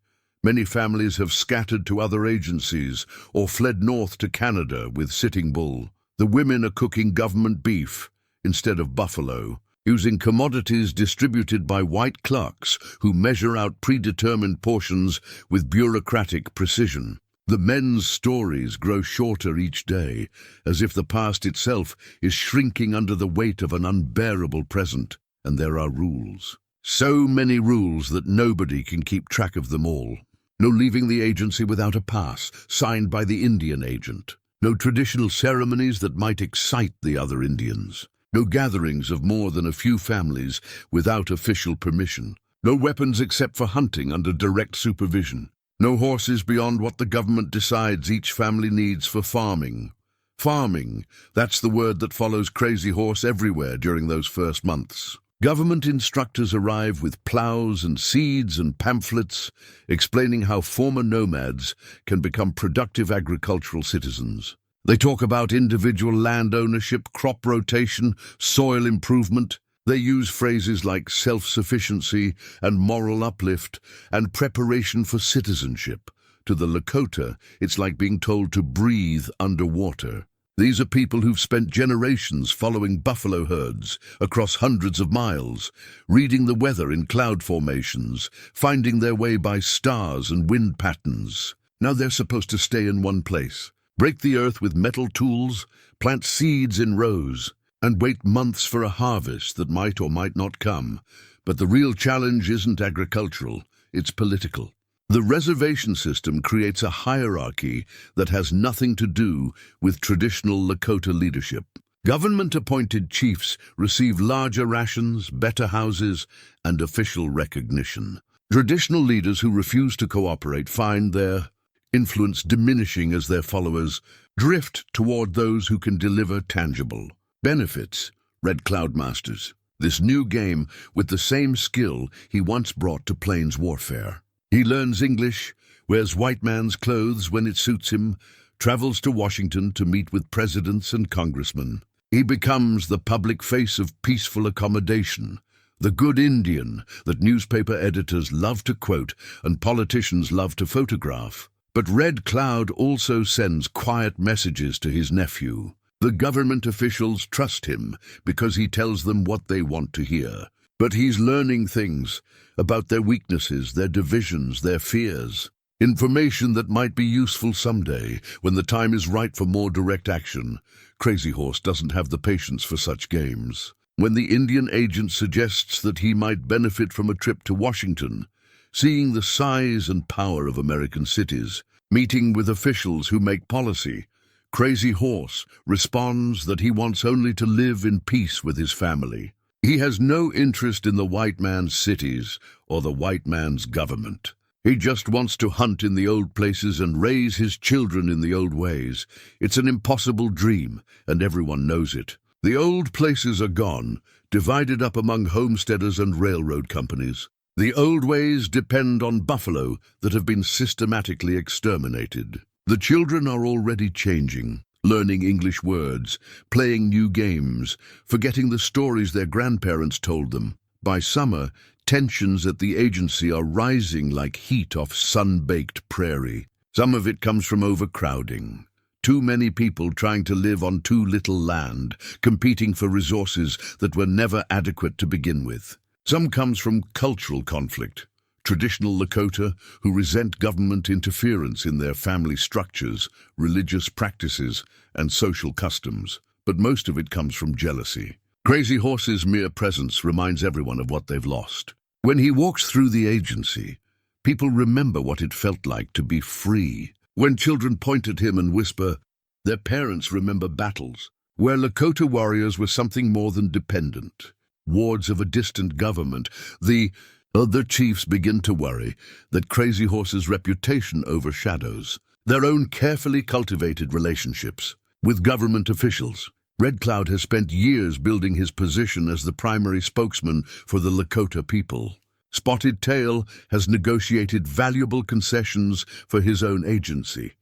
S1: Many families have scattered to other agencies or fled north to Canada with Sitting Bull. The women are cooking government beef instead of buffalo, using commodities distributed by white clerks who measure out predetermined portions with bureaucratic precision. The men's stories grow shorter each day, as if the past itself is shrinking under the weight of an unbearable present. And there are rules. So many rules that nobody can keep track of them all. No leaving the agency without a pass, signed by the Indian agent. No traditional ceremonies that might excite the other Indians. No gatherings of more than a few families without official permission. No weapons except for hunting under direct supervision. No horses beyond what the government decides each family needs for farming. Farming, that's the word that follows Crazy Horse everywhere during those first months. Government instructors arrive with plows and seeds and pamphlets explaining how former nomads can become productive agricultural citizens. They talk about individual land ownership, crop rotation, soil improvement. They use phrases like self-sufficiency and moral uplift and preparation for citizenship. To the Lakota, it's like being told to breathe underwater. These are people who've spent generations following buffalo herds across hundreds of miles, reading the weather in cloud formations, finding their way by stars and wind patterns. Now they're supposed to stay in one place, break the earth with metal tools, plant seeds in rows, and wait months for a harvest that might or might not come. But the real challenge isn't agricultural, it's political. The reservation system creates a hierarchy that has nothing to do with traditional Lakota leadership. Government-appointed chiefs receive larger rations, better houses, and official recognition. Traditional leaders who refuse to cooperate find their influence diminishing as their followers drift toward those who can deliver tangible benefits. Red Cloud masters this new game with the same skill he once brought to plains warfare. He learns English, wears white man's clothes when it suits him, travels to Washington to meet with presidents and congressmen. He becomes the public face of peaceful accommodation, the good Indian that newspaper editors love to quote and politicians love to photograph. But Red Cloud also sends quiet messages to his nephew. The government officials trust him because he tells them what they want to hear. But he's learning things about their weaknesses, their divisions, their fears. Information that might be useful someday, when the time is right for more direct action. Crazy Horse doesn't have the patience for such games. When the Indian agent suggests that he might benefit from a trip to Washington, seeing the size and power of American cities, meeting with officials who make policy, Crazy Horse responds that he wants only to live in peace with his family. He has no interest in the white man's cities or the white man's government. He just wants to hunt in the old places and raise his children in the old ways. It's an impossible dream, and everyone knows it. The old places are gone, divided up among homesteaders and railroad companies. The old ways depend on buffalo that have been systematically exterminated. The children are already changing, learning English words, playing new games, forgetting the stories their grandparents told them. By summer, tensions at the agency are rising like heat off sun-baked prairie. Some of it comes from overcrowding. Too many people trying to live on too little land, competing for resources that were never adequate to begin with. Some comes from cultural conflict. Traditional Lakota who resent government interference in their family structures, religious practices, and social customs. But most of it comes from jealousy. Crazy Horse's mere presence reminds everyone of what they've lost. When he walks through the agency, people remember what it felt like to be free. When children point at him and whisper, their parents remember battles, where Lakota warriors were something more than dependent, wards of a distant government. The other chiefs begin to worry that Crazy Horse's reputation overshadows their own carefully cultivated relationships with government officials. Red Cloud has spent years building his position as the primary spokesman for the Lakota people. Spotted Tail has negotiated valuable concessions for his own agency.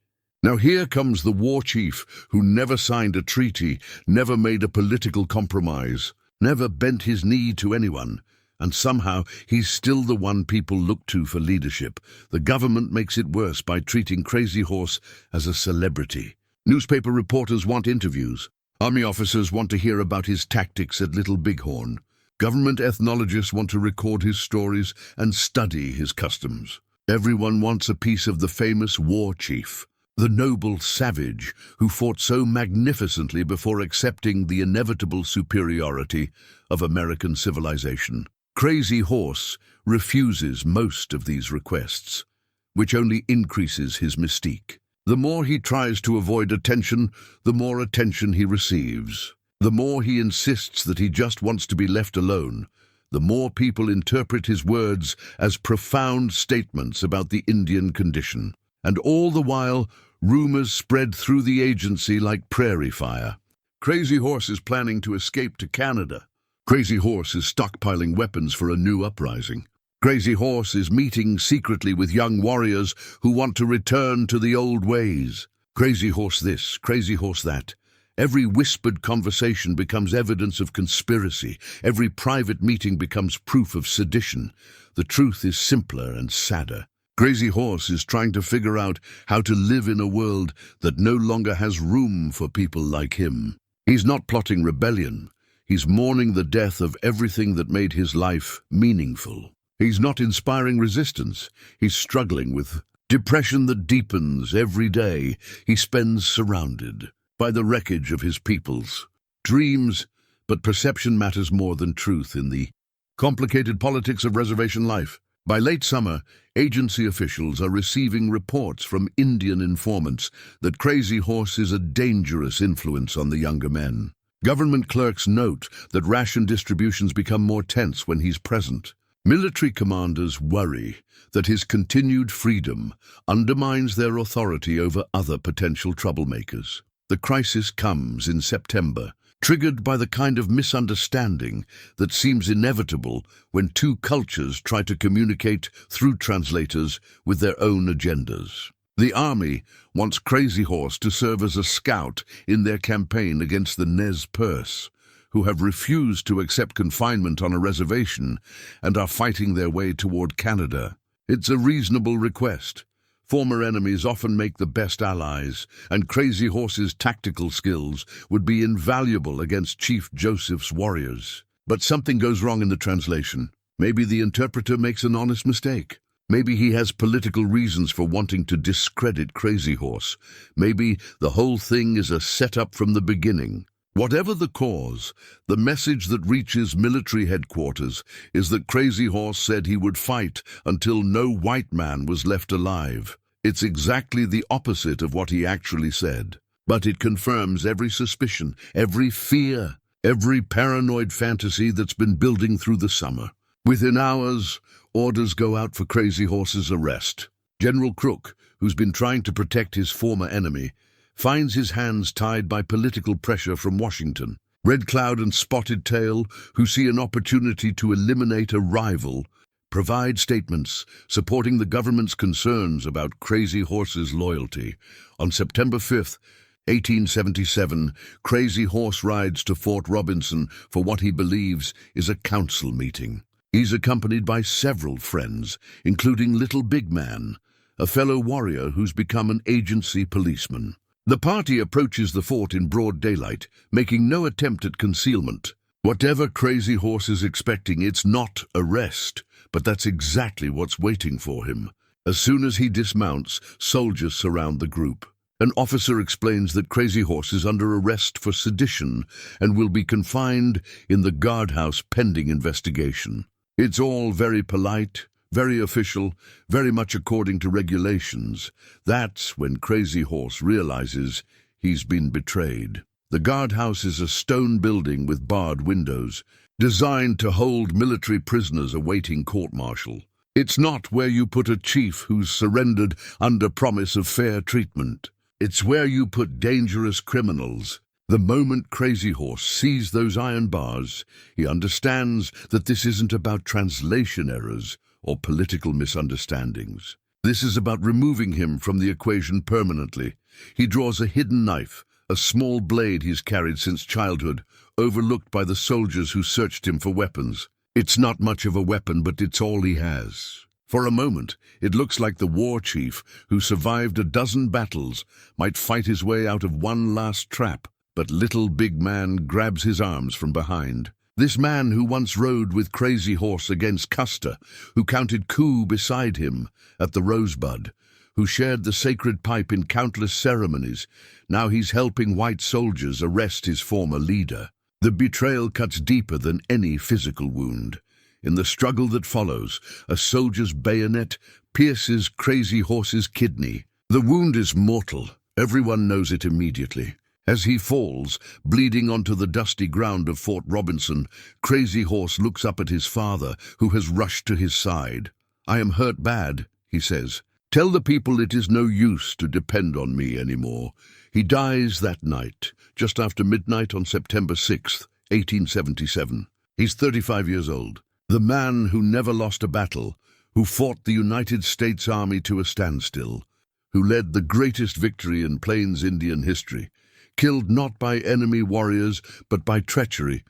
S1: Now here comes the war chief who never signed a treaty, never made a political compromise, never bent his knee to anyone, and somehow he's still the one people look to for leadership. The government makes it worse by treating Crazy Horse as a celebrity. Newspaper reporters want interviews. Army officers want to hear about his tactics at Little Bighorn. Government ethnologists want to record his stories and study his customs. Everyone wants a piece of the famous war chief, the noble savage who fought so magnificently before accepting the inevitable superiority of American civilization. Crazy Horse refuses most of these requests, which only increases his mystique. The more he tries to avoid attention, the more attention he receives. The more he insists that he just wants to be left alone, the more people interpret his words as profound statements about the Indian condition. And all the while, rumors spread through the agency like prairie fire. Crazy Horse is planning to escape to Canada. Crazy Horse is stockpiling weapons for a new uprising. Crazy Horse is meeting secretly with young warriors who want to return to the old ways. Crazy Horse this, Crazy Horse that. Every whispered conversation becomes evidence of conspiracy. Every private meeting becomes proof of sedition. The truth is simpler and sadder. Crazy Horse is trying to figure out how to live in a world that no longer has room for people like him. He's not plotting rebellion. He's mourning the death of everything that made his life meaningful. He's not inspiring resistance. He's struggling with depression that deepens every day he spends surrounded by the wreckage of his people's dreams. But perception matters more than truth in the complicated politics of reservation life. By late summer, agency officials are receiving reports from Indian informants that Crazy Horse is a dangerous influence on the younger men. Government clerks note that ration distributions become more tense when he's present. Military commanders worry that his continued freedom undermines their authority over other potential troublemakers. The crisis comes in September, triggered by the kind of misunderstanding that seems inevitable when two cultures try to communicate through translators with their own agendas. The army wants Crazy Horse to serve as a scout in their campaign against the Nez Perce, who have refused to accept confinement on a reservation and are fighting their way toward Canada. It's a reasonable request. Former enemies often make the best allies, and Crazy Horse's tactical skills would be invaluable against Chief Joseph's warriors. But something goes wrong in the translation. Maybe the interpreter makes an honest mistake. Maybe he has political reasons for wanting to discredit Crazy Horse. Maybe the whole thing is a setup from the beginning. Whatever the cause, the message that reaches military headquarters is that Crazy Horse said he would fight until no white man was left alive. It's exactly the opposite of what he actually said. But it confirms every suspicion, every fear, every paranoid fantasy that's been building through the summer. Within hours, orders go out for Crazy Horse's arrest. General Crook, who's been trying to protect his former enemy, finds his hands tied by political pressure from Washington. Red Cloud and Spotted Tail, who see an opportunity to eliminate a rival, provide statements supporting the government's concerns about Crazy Horse's loyalty. On September 5th, 1877, Crazy Horse rides to Fort Robinson for what he believes is a council meeting. He's accompanied by several friends, including Little Big Man, a fellow warrior who's become an agency policeman. The party approaches the fort in broad daylight, making no attempt at concealment. Whatever Crazy Horse is expecting, it's not arrest, but that's exactly what's waiting for him. As soon as he dismounts, soldiers surround the group. An officer explains that Crazy Horse is under arrest for sedition and will be confined in the guardhouse pending investigation. It's all very polite, very official, very much according to regulations. That's when Crazy Horse realizes he's been betrayed. The guardhouse is a stone building with barred windows, designed to hold military prisoners awaiting court-martial. It's not where you put a chief who's surrendered under promise of fair treatment. It's where you put dangerous criminals. The moment Crazy Horse sees those iron bars, he understands that this isn't about translation errors or political misunderstandings. This is about removing him from the equation permanently. He draws a hidden knife, a small blade he's carried since childhood, overlooked by the soldiers who searched him for weapons. It's not much of a weapon, but it's all he has. For a moment, it looks like the war chief, who survived a dozen battles, might fight his way out of one last trap. But Little Big Man grabs his arms from behind. This man who once rode with Crazy Horse against Custer, who counted coup beside him at the Rosebud, who shared the sacred pipe in countless ceremonies, now he's helping white soldiers arrest his former leader. The betrayal cuts deeper than any physical wound. In the struggle that follows, a soldier's bayonet pierces Crazy Horse's kidney. The wound is mortal. Everyone knows it immediately. As he falls, bleeding onto the dusty ground of Fort Robinson, Crazy Horse looks up at his father, who has rushed to his side. "I am hurt bad," he says. "Tell the people it is no use to depend on me anymore." He dies that night, just after midnight on September 6th, 1877. He's 35 years old. The man who never lost a battle, who fought the United States Army to a standstill, who led the greatest victory in Plains Indian history, killed not by enemy warriors, but by treachery,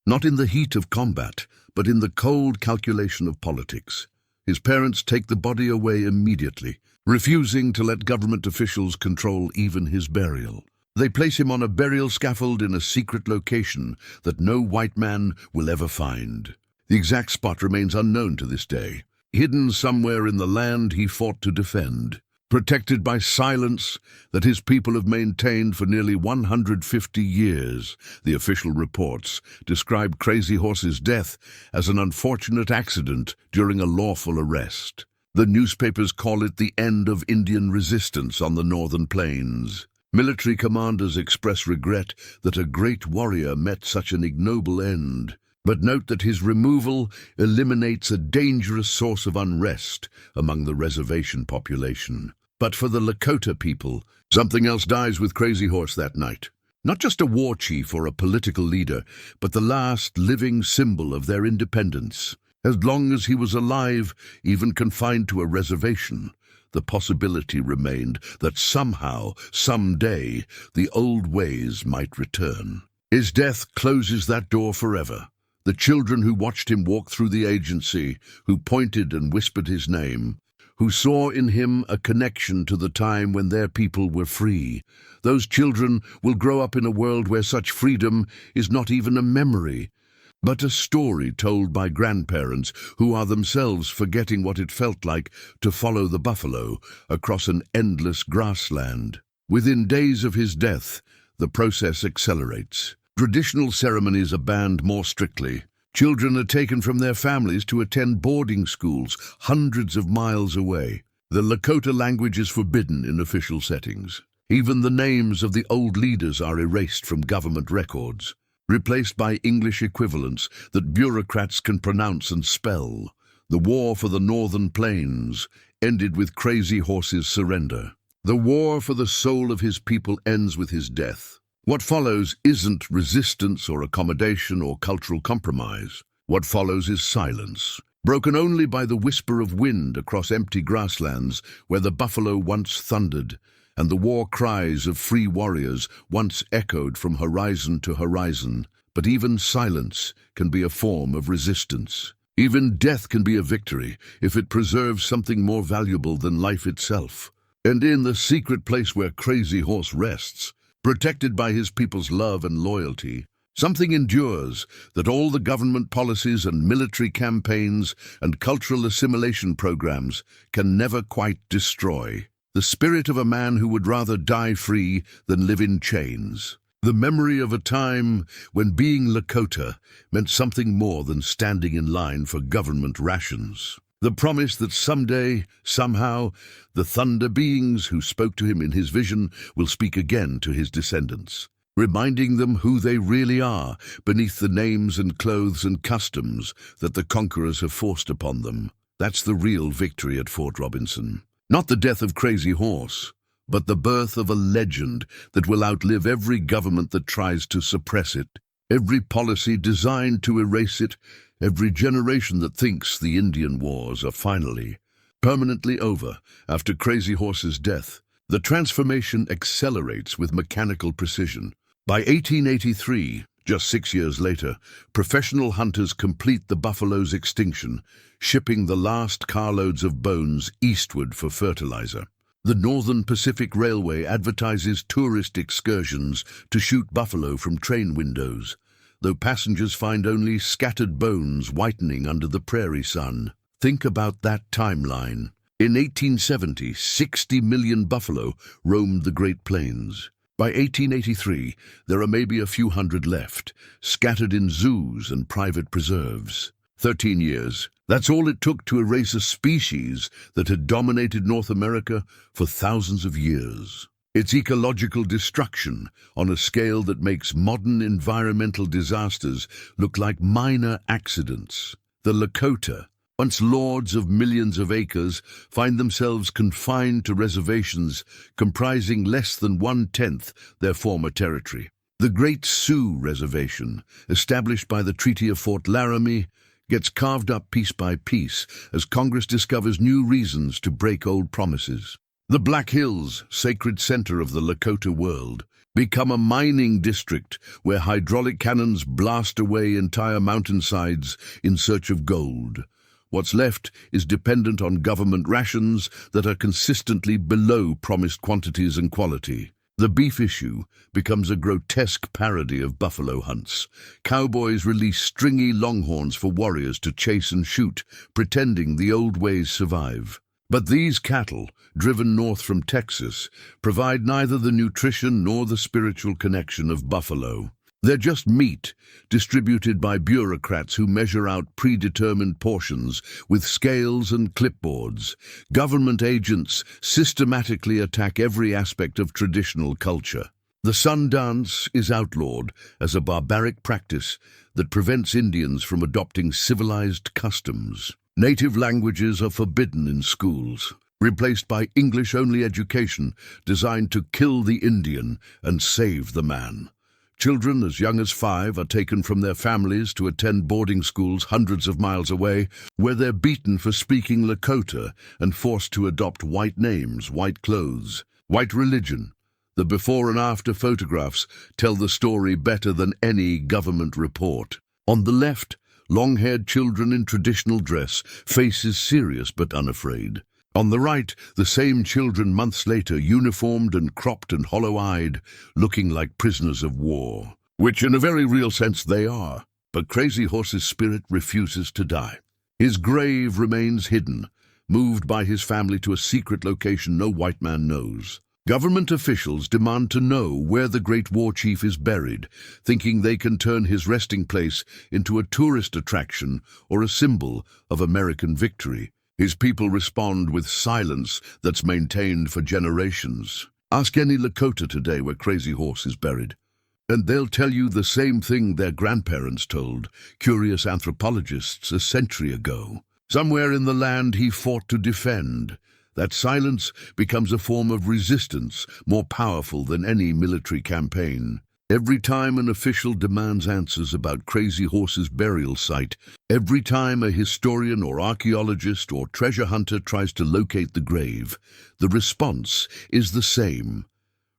S1: not in the heat of combat, but in the cold calculation of politics. His parents take the body away immediately, refusing to let government officials control even his burial. They place him on a burial scaffold in a secret location that no white man will ever find. The exact spot remains unknown to this day, hidden somewhere in the land he fought to defend. Protected by silence that his people have maintained for nearly 150 years. The official reports describe Crazy Horse's death as an unfortunate accident during a lawful arrest. The newspapers call it the end of Indian resistance on the northern plains. Military commanders express regret that a great warrior met such an ignoble end, but note that his removal eliminates a dangerous source of unrest among the reservation population. But for the Lakota people, something else dies with Crazy Horse that night. Not just a war chief or a political leader, but the last living symbol of their independence. As long as he was alive, even confined to a reservation, the possibility remained that somehow, someday, the old ways might return. His death closes that door forever. The children who watched him walk through the agency, who pointed and whispered his name, who saw in him a connection to the time when their people were free. Those children will grow up in a world where such freedom is not even a memory, but a story told by grandparents who are themselves forgetting what it felt like to follow the buffalo across an endless grassland. Within days of his death, the process accelerates. Traditional ceremonies are banned more strictly. Children are taken from their families to attend boarding schools hundreds of miles away. The Lakota language is forbidden in official settings. Even the names of the old leaders are erased from government records, replaced by English equivalents that bureaucrats can pronounce and spell. The war for the northern plains ended with Crazy Horse's surrender. The war for the soul of his people ends with his death. What follows isn't resistance or accommodation or cultural compromise. What follows is silence, broken only by the whisper of wind across empty grasslands where the buffalo once thundered, and the war cries of free warriors once echoed from horizon to horizon. But even silence can be a form of resistance. Even death can be a victory if it preserves something more valuable than life itself. And in the secret place where Crazy Horse rests, protected by his people's love and loyalty, something endures that all the government policies and military campaigns and cultural assimilation programs can never quite destroy. The spirit of a man who would rather die free than live in chains. The memory of a time when being Lakota meant something more than standing in line for government rations. The promise that someday, somehow, the thunder beings who spoke to him in his vision will speak again to his descendants, reminding them who they really are beneath the names and clothes and customs that the conquerors have forced upon them. That's the real victory at Fort Robinson. Not the death of Crazy Horse, but the birth of a legend that will outlive every government that tries to suppress it, every policy designed to erase it, every generation that thinks the Indian Wars are finally, permanently over after Crazy Horse's death. The transformation accelerates with mechanical precision. By 1883, just 6 years later, professional hunters complete the buffalo's extinction, shipping the last carloads of bones eastward for fertilizer. The Northern Pacific Railway advertises tourist excursions to shoot buffalo from train windows, though passengers find only scattered bones whitening under the prairie sun. Think about that timeline. In 1870, 60 million buffalo roamed the Great Plains. By 1883, there are maybe a few hundred left, scattered in zoos and private preserves. 13 years. That's all it took to erase a species that had dominated North America for thousands of years. It's ecological destruction on a scale that makes modern environmental disasters look like minor accidents. The Lakota, once lords of millions of acres, find themselves confined to reservations comprising less than 1/10 their former territory. The Great Sioux Reservation, established by the Treaty of Fort Laramie, gets carved up piece by piece as Congress discovers new reasons to break old promises. The Black Hills, sacred center of the Lakota world, become a mining district where hydraulic cannons blast away entire mountainsides in search of gold. What's left is dependent on government rations that are consistently below promised quantities and quality. The beef issue becomes a grotesque parody of buffalo hunts. Cowboys release stringy longhorns for warriors to chase and shoot, pretending the old ways survive. But these cattle, driven north from Texas, provide neither the nutrition nor the spiritual connection of buffalo. They're just meat, distributed by bureaucrats who measure out predetermined portions with scales and clipboards. Government agents systematically attack every aspect of traditional culture. The sun dance is outlawed as a barbaric practice that prevents Indians from adopting civilized customs. Native languages are forbidden in schools, replaced by English-only education designed to kill the Indian and save the man. Children as young as 5 are taken from their families to attend boarding schools hundreds of miles away, where they're beaten for speaking Lakota and forced to adopt white names, white clothes, white religion. The before and after photographs tell the story better than any government report. On the left, long-haired children in traditional dress, faces serious but unafraid. On the right, the same children months later, uniformed and cropped and hollow-eyed, looking like prisoners of war. Which in a very real sense they are. But Crazy Horse's spirit refuses to die. His grave remains hidden, moved by his family to a secret location no white man knows. Government officials demand to know where the great war chief is buried, thinking they can turn his resting place into a tourist attraction or a symbol of American victory. His people respond with silence that's maintained for generations. Ask any Lakota today where Crazy Horse is buried, and they'll tell you the same thing their grandparents told curious anthropologists a century ago. Somewhere in the land he fought to defend. That silence becomes a form of resistance more powerful than any military campaign. Every time an official demands answers about Crazy Horse's burial site, every time a historian or archaeologist or treasure hunter tries to locate the grave, the response is the same: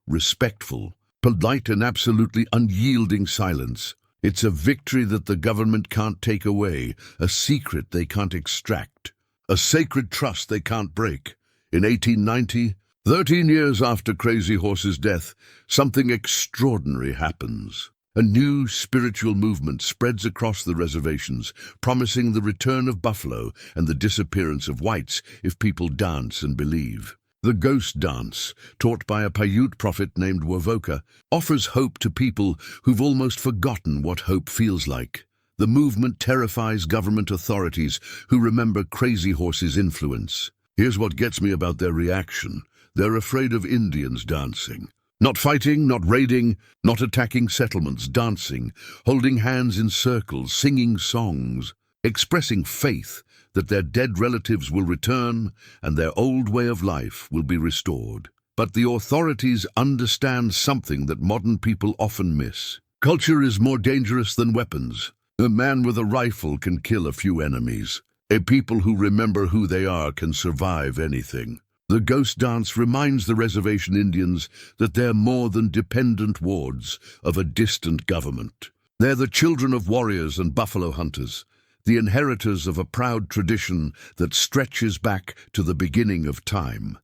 S1: respectful, polite and absolutely unyielding silence. It's a victory that the government can't take away, a secret they can't extract, a sacred trust they can't break. In 1890, 13 years after Crazy Horse's death, something extraordinary happens. A new spiritual movement spreads across the reservations, promising the return of buffalo and the disappearance of whites if people dance and believe. The ghost dance, taught by a Paiute prophet named Wovoka, offers hope to people who've almost forgotten what hope feels like. The movement terrifies government authorities who remember Crazy Horse's influence. Here's what gets me about their reaction. They're afraid of Indians dancing. Not fighting, not raiding, not attacking settlements, dancing, holding hands in circles, singing songs, expressing faith that their dead relatives will return and their old way of life will be restored. But the authorities understand something that modern people often miss. Culture is more dangerous than weapons. A man with a rifle can kill a few enemies. A people who remember who they are can survive anything. The ghost dance reminds the reservation Indians that they're more than dependent wards of a distant government. They're the children of warriors and buffalo hunters, the inheritors of a proud tradition that stretches back to the beginning of time.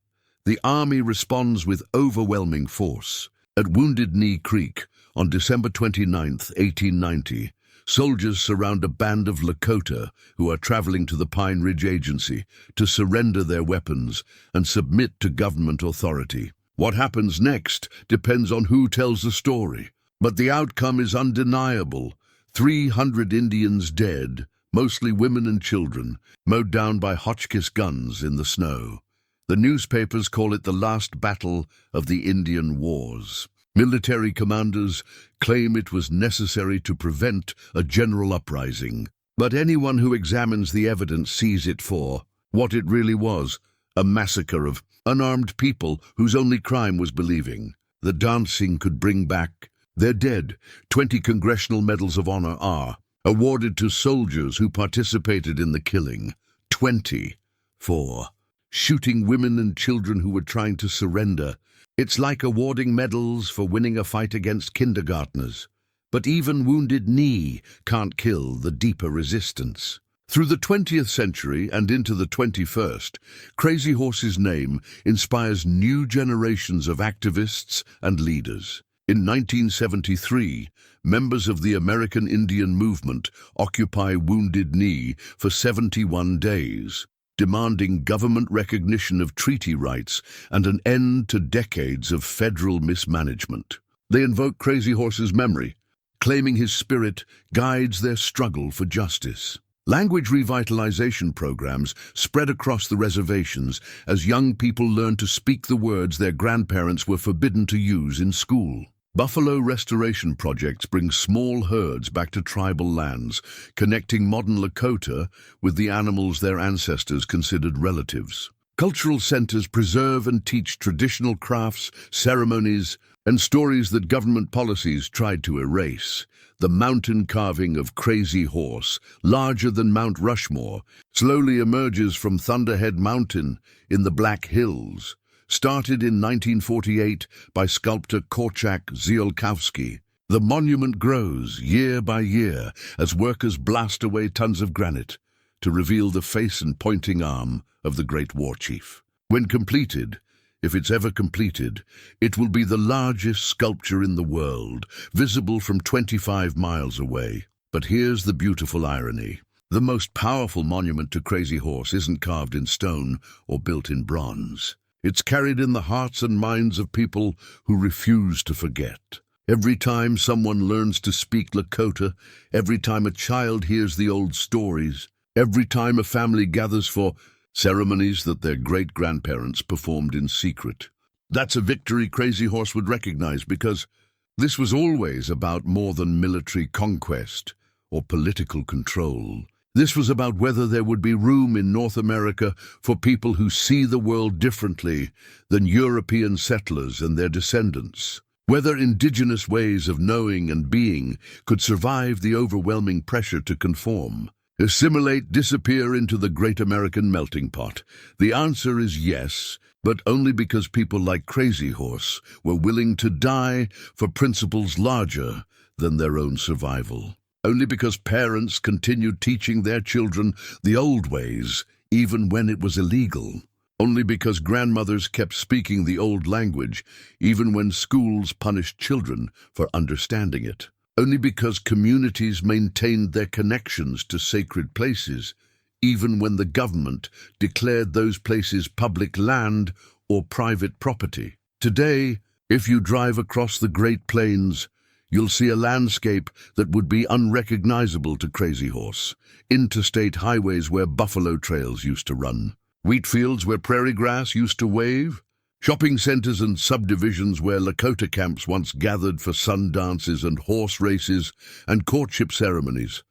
S1: The army responds with overwhelming force. At Wounded Knee Creek, on December 29, 1890, soldiers surround a band of Lakota who are traveling to the Pine Ridge Agency to surrender their weapons and submit to government authority. What happens next depends on who tells the story, but the outcome is undeniable. 300 Indians dead, mostly women and children, mowed down by Hotchkiss guns in the snow. The newspapers call it the last battle of the Indian Wars. Military commanders claim it was necessary to prevent a general uprising, but anyone who examines the evidence sees it for what it really was: a massacre of unarmed people whose only crime was believing. The dancing could bring back their dead. 20 Congressional Medals of Honor are awarded to soldiers who participated in the killing. 20 for shooting women and children who were trying to surrender. It's like awarding medals for winning a fight against kindergartners. But even Wounded Knee can't kill the deeper resistance. Through the 20th century and into the 21st, Crazy Horse's name inspires new generations of activists and leaders. In 1973, members of the American Indian Movement occupy Wounded Knee for 71 days. Demanding government recognition of treaty rights and an end to decades of federal mismanagement. They invoke Crazy Horse's memory, claiming his spirit guides their struggle for justice. Language revitalization programs spread across the reservations as young people learn to speak the words their grandparents were forbidden to use in school. Buffalo restoration projects bring small herds back to tribal lands, connecting modern Lakota with the animals their ancestors considered relatives. Cultural centers preserve and teach traditional crafts, ceremonies, and stories that government policies tried to erase. The mountain carving of Crazy Horse, larger than Mount Rushmore, slowly emerges from Thunderhead Mountain in the Black Hills. Started in 1948 by sculptor Korczak Ziolkowski, the monument grows year by year as workers blast away tons of granite. to reveal the face and pointing arm of the great war chief. When completed, if it's ever completed, it will be the largest sculpture in the world, visible from 25 miles away. But here's the beautiful irony. The most powerful monument to Crazy Horse isn't carved in stone or built in bronze. It's carried in the hearts and minds of people who refuse to forget. Every time someone learns to speak Lakota, every time a child hears the old stories, every time a family gathers for ceremonies that their great-grandparents performed in secret. That's a victory Crazy Horse would recognize, because this was always about more than military conquest or political control. This was about whether there would be room in North America for people who see the world differently than European settlers and their descendants. Whether indigenous ways of knowing and being could survive the overwhelming pressure to conform, assimilate, disappear into the great American melting pot. The answer is yes, but only because people like Crazy Horse were willing to die for principles larger than their own survival. Only because parents continued teaching their children the old ways, even when it was illegal. Only because grandmothers kept speaking the old language, even when schools punished children for understanding it. Only because communities maintained their connections to sacred places, even when the government declared those places public land or private property. Today, if you drive across the Great Plains, you'll see a landscape that would be unrecognizable to Crazy Horse. Interstate highways where buffalo trails used to run. Wheat fields where prairie grass used to wave. Shopping centers and subdivisions where Lakota camps once gathered for sun dances and horse races and courtship ceremonies.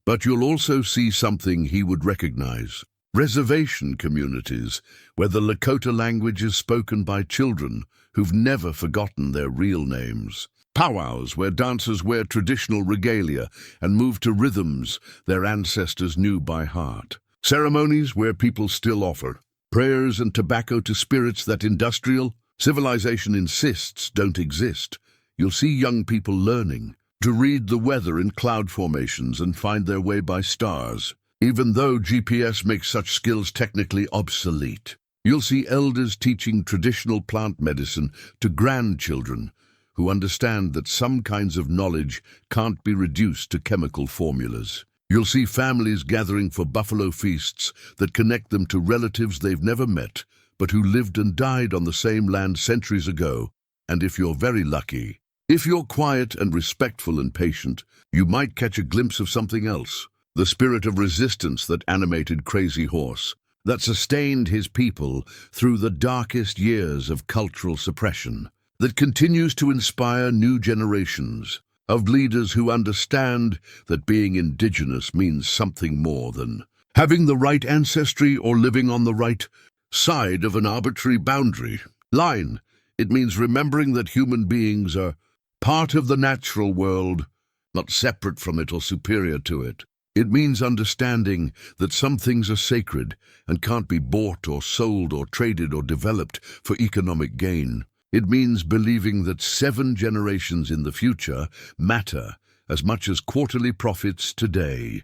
S1: But you'll also see something he would recognize. Reservation communities where the Lakota language is spoken by children who've never forgotten their real names. Powwows where dancers wear traditional regalia and move to rhythms their ancestors knew by heart. Ceremonies where people still offer prayers and tobacco to spirits that industrial civilization insists don't exist. You'll see young people learning to read the weather in cloud formations and find their way by stars, even though GPS makes such skills technically obsolete. You'll see elders teaching traditional plant medicine to grandchildren who understand that some kinds of knowledge can't be reduced to chemical formulas. You'll see families gathering for buffalo feasts that connect them to relatives they've never met, but who lived and died on the same land centuries ago. And if you're very lucky, if you're quiet and respectful and patient, you might catch a glimpse of something else. The spirit of resistance that animated Crazy Horse, that sustained his people through the darkest years of cultural suppression, that continues to inspire new generations of leaders who understand that being indigenous means something more than having the right ancestry or living on the right side of an arbitrary boundary line. It means remembering that human beings are part of the natural world, not separate from it or superior to it. It means understanding that some things are sacred and can't be bought or sold or traded or developed for economic gain. It means believing that 7 generations in the future matter as much as quarterly profits today.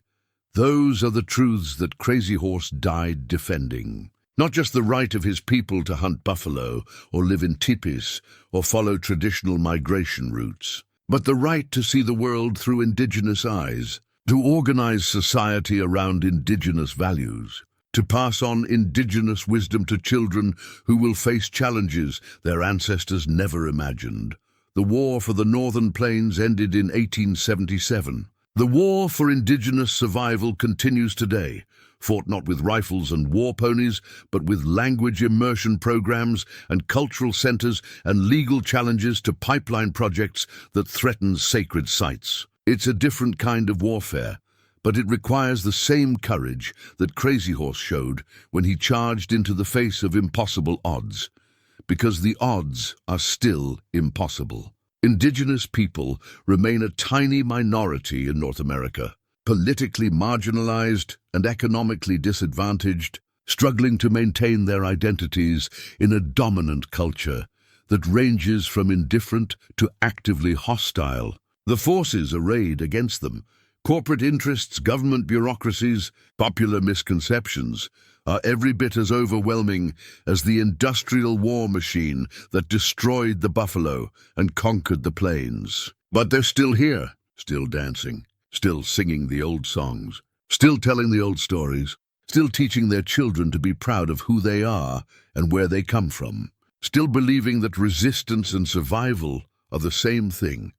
S1: Those are the truths that Crazy Horse died defending. Not just the right of his people to hunt buffalo or live in tipis or follow traditional migration routes, but the right to see the world through indigenous eyes, to organize society around indigenous values, to pass on indigenous wisdom to children who will face challenges their ancestors never imagined. The war for the Northern Plains ended in 1877. The war for indigenous survival continues today, fought not with rifles and war ponies, but with language immersion programs and cultural centers and legal challenges to pipeline projects that threaten sacred sites. It's a different kind of warfare, but it requires the same courage that Crazy Horse showed when he charged into the face of impossible odds, because the odds are still impossible. Indigenous people remain a tiny minority in North America, politically marginalized and economically disadvantaged, struggling to maintain their identities in a dominant culture that ranges from indifferent to actively hostile. The forces arrayed against them Corporate interests, government bureaucracies, popular misconceptions are every bit as overwhelming as the industrial war machine that destroyed the buffalo and conquered the plains. But they're still here, still dancing, still singing the old songs, still telling the old stories, still teaching their children to be proud of who they are and where they come from, still believing that resistance and survival are the same thing,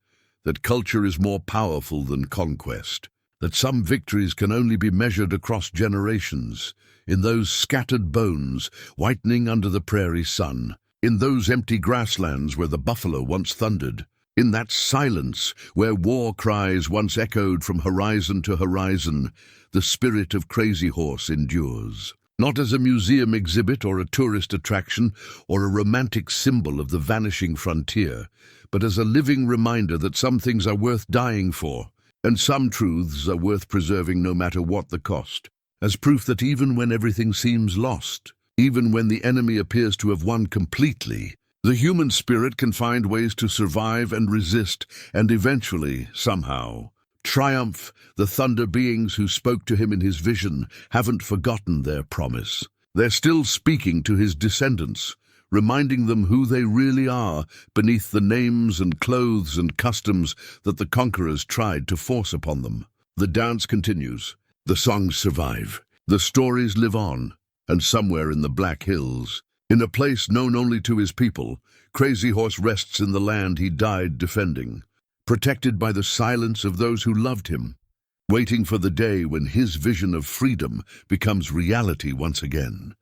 S1: that culture is more powerful than conquest, that some victories can only be measured across generations, in those scattered bones whitening under the prairie sun, in those empty grasslands where the buffalo once thundered, in that silence where war cries once echoed from horizon to horizon. The spirit of Crazy Horse endures, not as a museum exhibit or a tourist attraction or a romantic symbol of the vanishing frontier, but as a living reminder that some things are worth dying for, and some truths are worth preserving no matter what the cost, as proof that even when everything seems lost, even when the enemy appears to have won completely, the human spirit can find ways to survive and resist and eventually, somehow, triumph. The thunder beings who spoke to him in his vision haven't forgotten their promise. They're still speaking to his descendants, reminding them who they really are beneath the names and clothes and customs that the conquerors tried to force upon them. The dance continues, the songs survive, the stories live on, and somewhere in the Black Hills, in a place known only to his people, Crazy Horse rests in the land he died defending, protected by the silence of those who loved him, waiting for the day when his vision of freedom becomes reality once again.